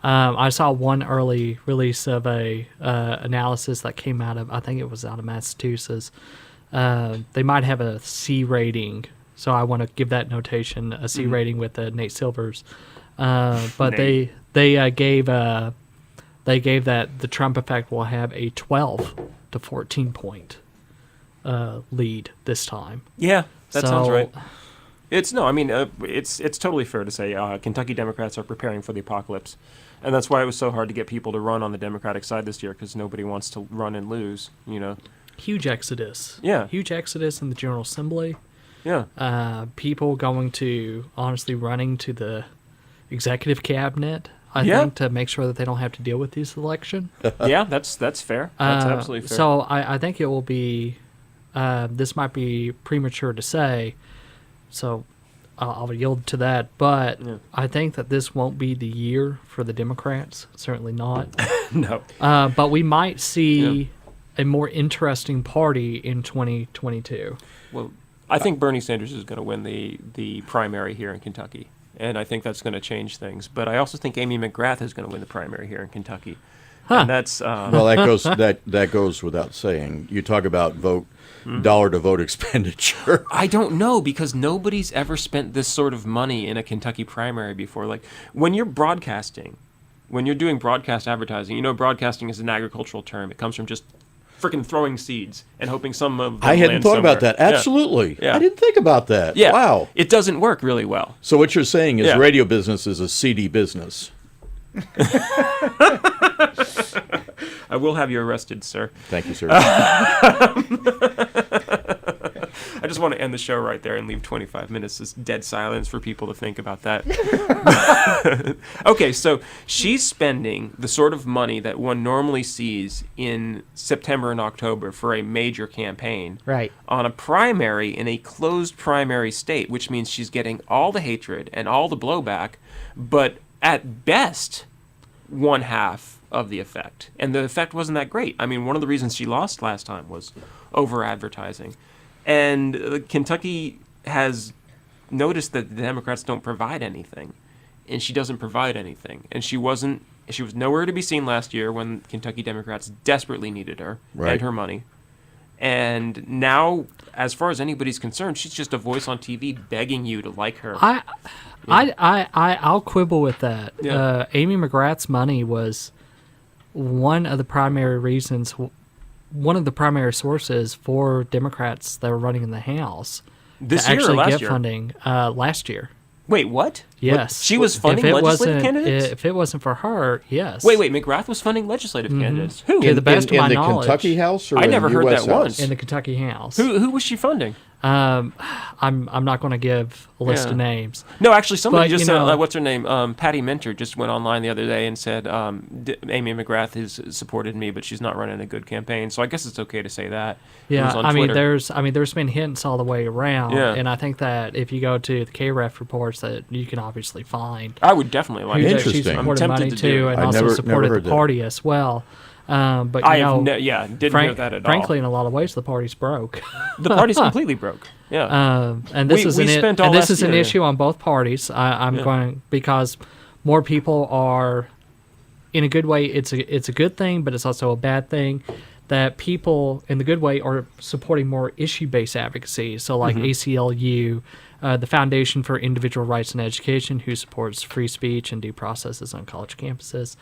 [SPEAKER 1] I saw one early release of a analysis that came out of, I think it was out of Massachusetts. They might have a C rating, so I want to give that notation a C rating with Nate Silvers. But
[SPEAKER 2] Nate.
[SPEAKER 1] they gave that the Trump effect will have a 12 to 14 point lead this time.
[SPEAKER 2] Yeah, that sounds
[SPEAKER 1] So-
[SPEAKER 2] right. It's totally fair to say Kentucky Democrats are preparing for the apocalypse, and that's why it was so hard to get people to run on the Democratic side this year because nobody wants to run and lose.
[SPEAKER 1] Huge exodus.
[SPEAKER 2] Yeah.
[SPEAKER 1] Huge exodus in the General Assembly.
[SPEAKER 2] Yeah.
[SPEAKER 1] People going to, honestly, running to the executive cabinet, I
[SPEAKER 2] Yeah.
[SPEAKER 1] think, to make sure that they don't have to deal with this election.
[SPEAKER 2] Yeah, that's fair. That's absolutely fair.
[SPEAKER 1] So I think it will be, this might be premature to say, so I'll yield to that. But I think that this won't be the year for the Democrats. Certainly not.
[SPEAKER 2] No.
[SPEAKER 1] But we might see a more interesting party in 2022.
[SPEAKER 2] Well, I think Bernie Sanders is going to win the primary here in Kentucky, and I think that's going to change things. But I also think Amy McGrath is going to win the primary here in Kentucky. And that's
[SPEAKER 3] Well, that goes without saying. You talk about dollar to vote expenditure.
[SPEAKER 2] I don't know because nobody's ever spent this sort of money in a Kentucky primary before. Like when you're broadcasting, when you're doing broadcast advertising, broadcasting is an agricultural term. It comes from just freaking throwing seeds and hoping some of them
[SPEAKER 3] I hadn't
[SPEAKER 2] land
[SPEAKER 3] thought about
[SPEAKER 2] somewhere.
[SPEAKER 3] that. Absolutely.
[SPEAKER 2] Yeah.
[SPEAKER 3] I didn't think about that.
[SPEAKER 2] Yeah.
[SPEAKER 3] Wow.
[SPEAKER 2] It doesn't work really well.
[SPEAKER 3] So what you're saying is
[SPEAKER 2] Yeah.
[SPEAKER 3] radio business is a seedy business.
[SPEAKER 2] I will have you arrested, sir.
[SPEAKER 3] Thank you, sir.
[SPEAKER 2] I just want to end the show right there and leave 25 minutes of dead silence for people to think about that. Okay, so she's spending the sort of money that one normally sees in September and October for a major campaign
[SPEAKER 5] Right.
[SPEAKER 2] on a primary in a closed primary state, which means she's getting all the hatred and all the blowback, but at best, one half of the effect. And the effect wasn't that great. I mean, one of the reasons she lost last time was over-advertising. And Kentucky has noticed that the Democrats don't provide anything. And she doesn't provide anything. And she was nowhere to be seen last year when Kentucky Democrats desperately needed her
[SPEAKER 3] Right.
[SPEAKER 2] and her money. And now, as far as anybody's concerned, she's just a voice on TV begging you to like her.
[SPEAKER 1] I'll quibble with that.
[SPEAKER 2] Yeah.
[SPEAKER 1] Amy McGrath's money was one of the primary reasons, one of the primary sources for Democrats that were running in the House
[SPEAKER 2] This
[SPEAKER 1] to
[SPEAKER 2] year or
[SPEAKER 1] actually
[SPEAKER 2] last
[SPEAKER 1] get
[SPEAKER 2] year?
[SPEAKER 1] funding last year.
[SPEAKER 4] Wait, what?
[SPEAKER 1] Yes.
[SPEAKER 4] She was funding legislative candidates?
[SPEAKER 1] If it wasn't for her, yes.
[SPEAKER 4] Wait, McGrath was funding legislative candidates. Who?
[SPEAKER 1] To the best of my
[SPEAKER 3] in the
[SPEAKER 1] knowledge.
[SPEAKER 3] Kentucky House or
[SPEAKER 4] I
[SPEAKER 3] in
[SPEAKER 4] never
[SPEAKER 3] the
[SPEAKER 4] heard
[SPEAKER 3] US
[SPEAKER 4] that
[SPEAKER 3] House?
[SPEAKER 4] once.
[SPEAKER 1] In the Kentucky House.
[SPEAKER 4] Who was she funding?
[SPEAKER 1] I'm not going to give a list
[SPEAKER 4] Yeah.
[SPEAKER 1] of names.
[SPEAKER 4] No, actually, somebody
[SPEAKER 1] But,
[SPEAKER 4] just
[SPEAKER 1] you
[SPEAKER 4] said,
[SPEAKER 1] know-
[SPEAKER 4] what's her name? Patty Minter just went online the other day and said, Amy McGrath has supported me, but she's not running a good campaign. So I guess it's okay to say that. It
[SPEAKER 1] Yeah,
[SPEAKER 4] was on Twitter.
[SPEAKER 1] there's been hints all the way around,
[SPEAKER 4] Yeah.
[SPEAKER 1] and I think that if you go to the KREF reports, that you can obviously find
[SPEAKER 4] I would definitely like
[SPEAKER 1] who
[SPEAKER 4] that.
[SPEAKER 1] that she's
[SPEAKER 3] Interesting.
[SPEAKER 4] I'm
[SPEAKER 1] supported
[SPEAKER 4] tempted
[SPEAKER 1] money
[SPEAKER 4] to do
[SPEAKER 1] to,
[SPEAKER 4] it.
[SPEAKER 1] and
[SPEAKER 3] I
[SPEAKER 1] also
[SPEAKER 3] never
[SPEAKER 1] supported
[SPEAKER 3] heard
[SPEAKER 1] the
[SPEAKER 3] that.
[SPEAKER 1] party as well. But
[SPEAKER 4] I
[SPEAKER 1] you know,
[SPEAKER 4] didn't hear that at all.
[SPEAKER 1] frankly, in a lot of ways, the party's broke.
[SPEAKER 4] The party's completely broke. Yeah.
[SPEAKER 1] And this
[SPEAKER 4] We spent all last
[SPEAKER 1] an
[SPEAKER 4] year.
[SPEAKER 1] issue on both parties. I'm
[SPEAKER 4] Yeah.
[SPEAKER 1] going because more people are, in a good way, it's a good thing, but it's also a bad thing. That people in the good way are supporting more issue-based advocacy. So like ACLU, the Foundation for Individual Rights in Education, who supports free speech and due processes on college campuses.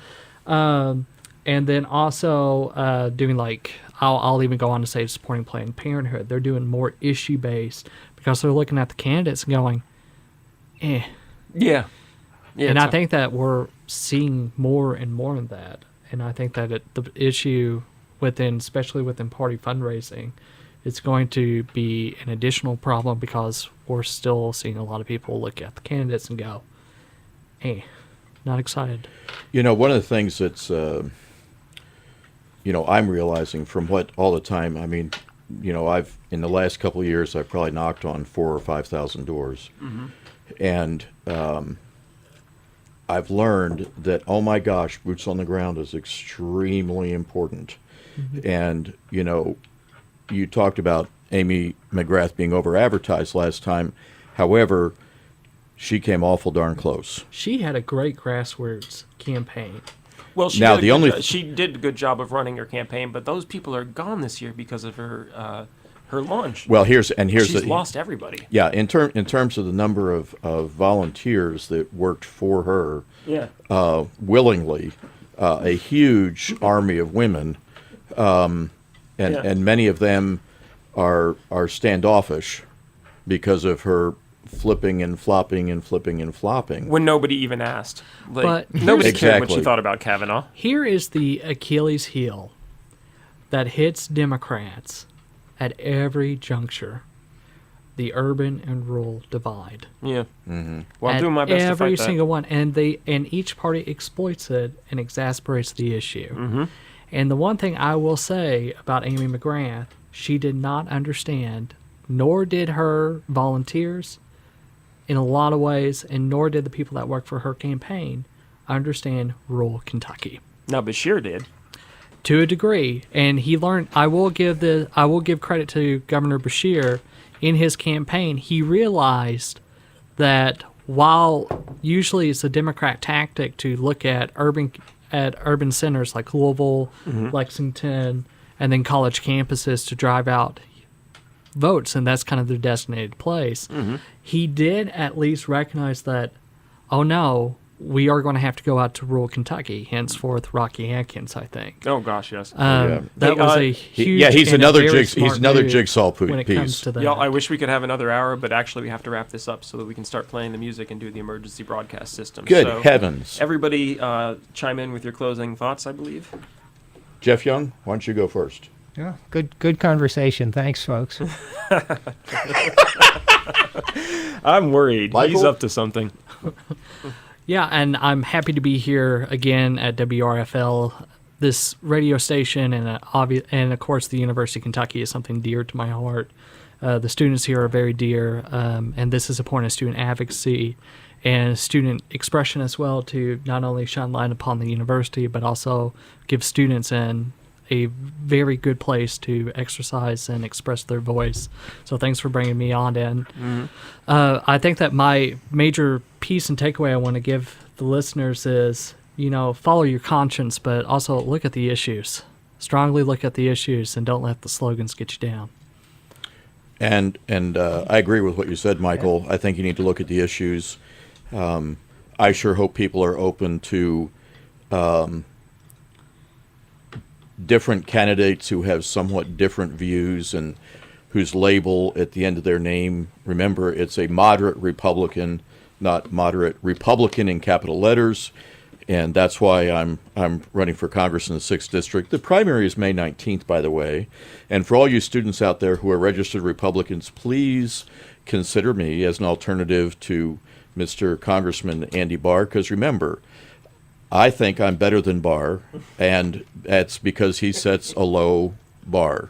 [SPEAKER 1] And then also doing like, I'll even go on to say supporting Planned Parenthood. They're doing more issue-based because they're looking at the candidates and going, eh.
[SPEAKER 4] Yeah.
[SPEAKER 1] And I think that we're seeing more and more of that. And I think that the issue especially within party fundraising, it's going to be an additional problem because we're still seeing a lot of people look at the candidates and go, eh, not excited.
[SPEAKER 3] You know, one of the things that's, I'm realizing from all the time, I mean, in the last couple of years, I've probably knocked on 4,000 or 5,000 doors. And I've learned that, oh my gosh, boots on the ground is extremely important. And, you talked about Amy McGrath being over-advertised last time. However, she came awful darn close.
[SPEAKER 1] She had a great grassroots campaign.
[SPEAKER 4] Well, she
[SPEAKER 3] Now,
[SPEAKER 4] did she did a good job of running her campaign, but those people are gone this year because of her launch.
[SPEAKER 3] Well, here's
[SPEAKER 4] She's lost everybody.
[SPEAKER 3] Yeah, in terms of the number of volunteers that worked for her,
[SPEAKER 4] Yeah.
[SPEAKER 3] willingly, a huge army of women, and many of them are standoffish because of her flipping and flopping and flipping and flopping.
[SPEAKER 4] When nobody even asked.
[SPEAKER 1] But
[SPEAKER 4] Nobody cared what she
[SPEAKER 3] Exactly.
[SPEAKER 4] thought about Kavanaugh.
[SPEAKER 1] Here is the Achilles heel that hits Democrats at every juncture: the urban and rural divide.
[SPEAKER 4] Yeah.
[SPEAKER 3] Mm-hmm.
[SPEAKER 4] Well, I'm
[SPEAKER 1] At
[SPEAKER 4] doing my best to
[SPEAKER 1] every
[SPEAKER 4] fight that.
[SPEAKER 1] single one, and each party exploits it and exasperates the issue.
[SPEAKER 4] Mm-hmm.
[SPEAKER 1] And the one thing I will say about Amy McGrath, she did not understand, nor did her volunteers, in a lot of ways, and nor did the people that work for her campaign understand rural Kentucky.
[SPEAKER 4] No, Bashir did.
[SPEAKER 1] To a degree, and he learned. I will give credit to Governor Bashir. In his campaign, he realized that while usually it's a Democrat tactic to look at urban centers like Louisville, Lexington, and then college campuses to drive out votes, and that's kind of their designated place. He did at least recognize that, oh no, we are going to have to go out to rural Kentucky, henceforth Rocky Atkins, I think.
[SPEAKER 4] Oh, gosh, yes.
[SPEAKER 3] Yeah.
[SPEAKER 1] That was a huge
[SPEAKER 3] he's
[SPEAKER 1] and a
[SPEAKER 3] another
[SPEAKER 1] very
[SPEAKER 3] he's
[SPEAKER 1] smart
[SPEAKER 3] another
[SPEAKER 1] move
[SPEAKER 3] jigsaw
[SPEAKER 1] when it comes
[SPEAKER 3] piece.
[SPEAKER 1] to that.
[SPEAKER 4] Y'all, I wish we could have another hour, but actually we have to wrap this up so that we can start playing the music and do the emergency broadcast system.
[SPEAKER 3] Good
[SPEAKER 4] So
[SPEAKER 3] heavens.
[SPEAKER 4] everybody chime in with your closing thoughts, I believe.
[SPEAKER 3] Geoff Young, why don't you go first?
[SPEAKER 5] Yeah, good conversation. Thanks, folks.
[SPEAKER 4] I'm worried.
[SPEAKER 3] Michael?
[SPEAKER 4] He's up to something.
[SPEAKER 1] Yeah, and I'm happy to be here again at WRFL. This radio station and of course the University of Kentucky is something dear to my heart. The students here are very dear, and this is a point of student advocacy and student expression as well, to not only shine light upon the university but also give students a very good place to exercise and express their voice. So thanks for bringing me on in. I think that my major piece and takeaway I want to give the listeners is, follow your conscience, but also look at the issues. Strongly look at the issues and don't let the slogans get you down.
[SPEAKER 3] And I agree with what you said, Michael. I think you need to look at the issues. I sure hope people are open to different candidates who have somewhat different views and whose label at the end of their name, remember, it's a moderate Republican not moderate Republican in capital letters, and that's why I'm running for Congress in the 6th District. The primary is May 19th, by the way. And for all you students out there who are registered Republicans, please consider me as an alternative to Mr. Congressman Andy Barr, because remember, I think I'm better than Barr, and that's because he sets a low bar.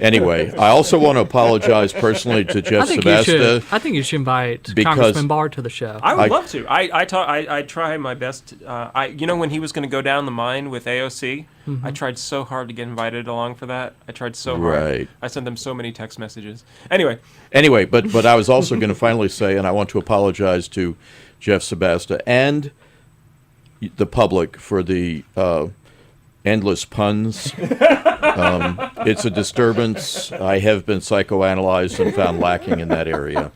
[SPEAKER 3] Anyway, I also want to apologize personally to Jeff Šebesta.
[SPEAKER 1] I think you should invite
[SPEAKER 3] Because-
[SPEAKER 1] Congressman Barr to the show.
[SPEAKER 4] I would
[SPEAKER 3] I-
[SPEAKER 4] love to. I try my best. When he was going to go down the mine with AOC, I tried so hard to get invited along for that. I tried so hard.
[SPEAKER 3] Right.
[SPEAKER 4] I sent them so many text messages. Anyway,
[SPEAKER 3] But I was also going to finally say, and I want to apologize to Jeff Šebesta and the public for the endless puns. It's a disturbance. I have been psychoanalyzed and found lacking in that area.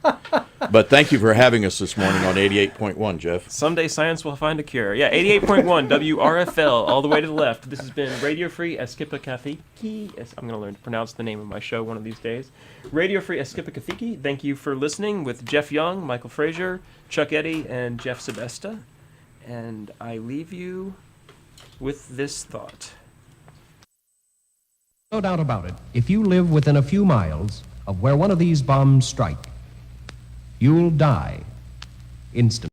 [SPEAKER 3] But thank you for having us this morning on 88.1, Jeff.
[SPEAKER 4] someday science will find a cure. Yeah, 88.1 WRFL, all the way to the left. This has been Radio Free Eskippakithiki. I'm going to learn to pronounce the name of my show one of these days. Radio Free Eskippakithiki. Thank you for listening with Geoff Young, Michael Frazier, Chuck Eddy, and Jeff Šebesta. And I leave you with this thought.
[SPEAKER 7] No doubt about it, if you live within a few miles of where one of these bombs strike, you'll die instantly.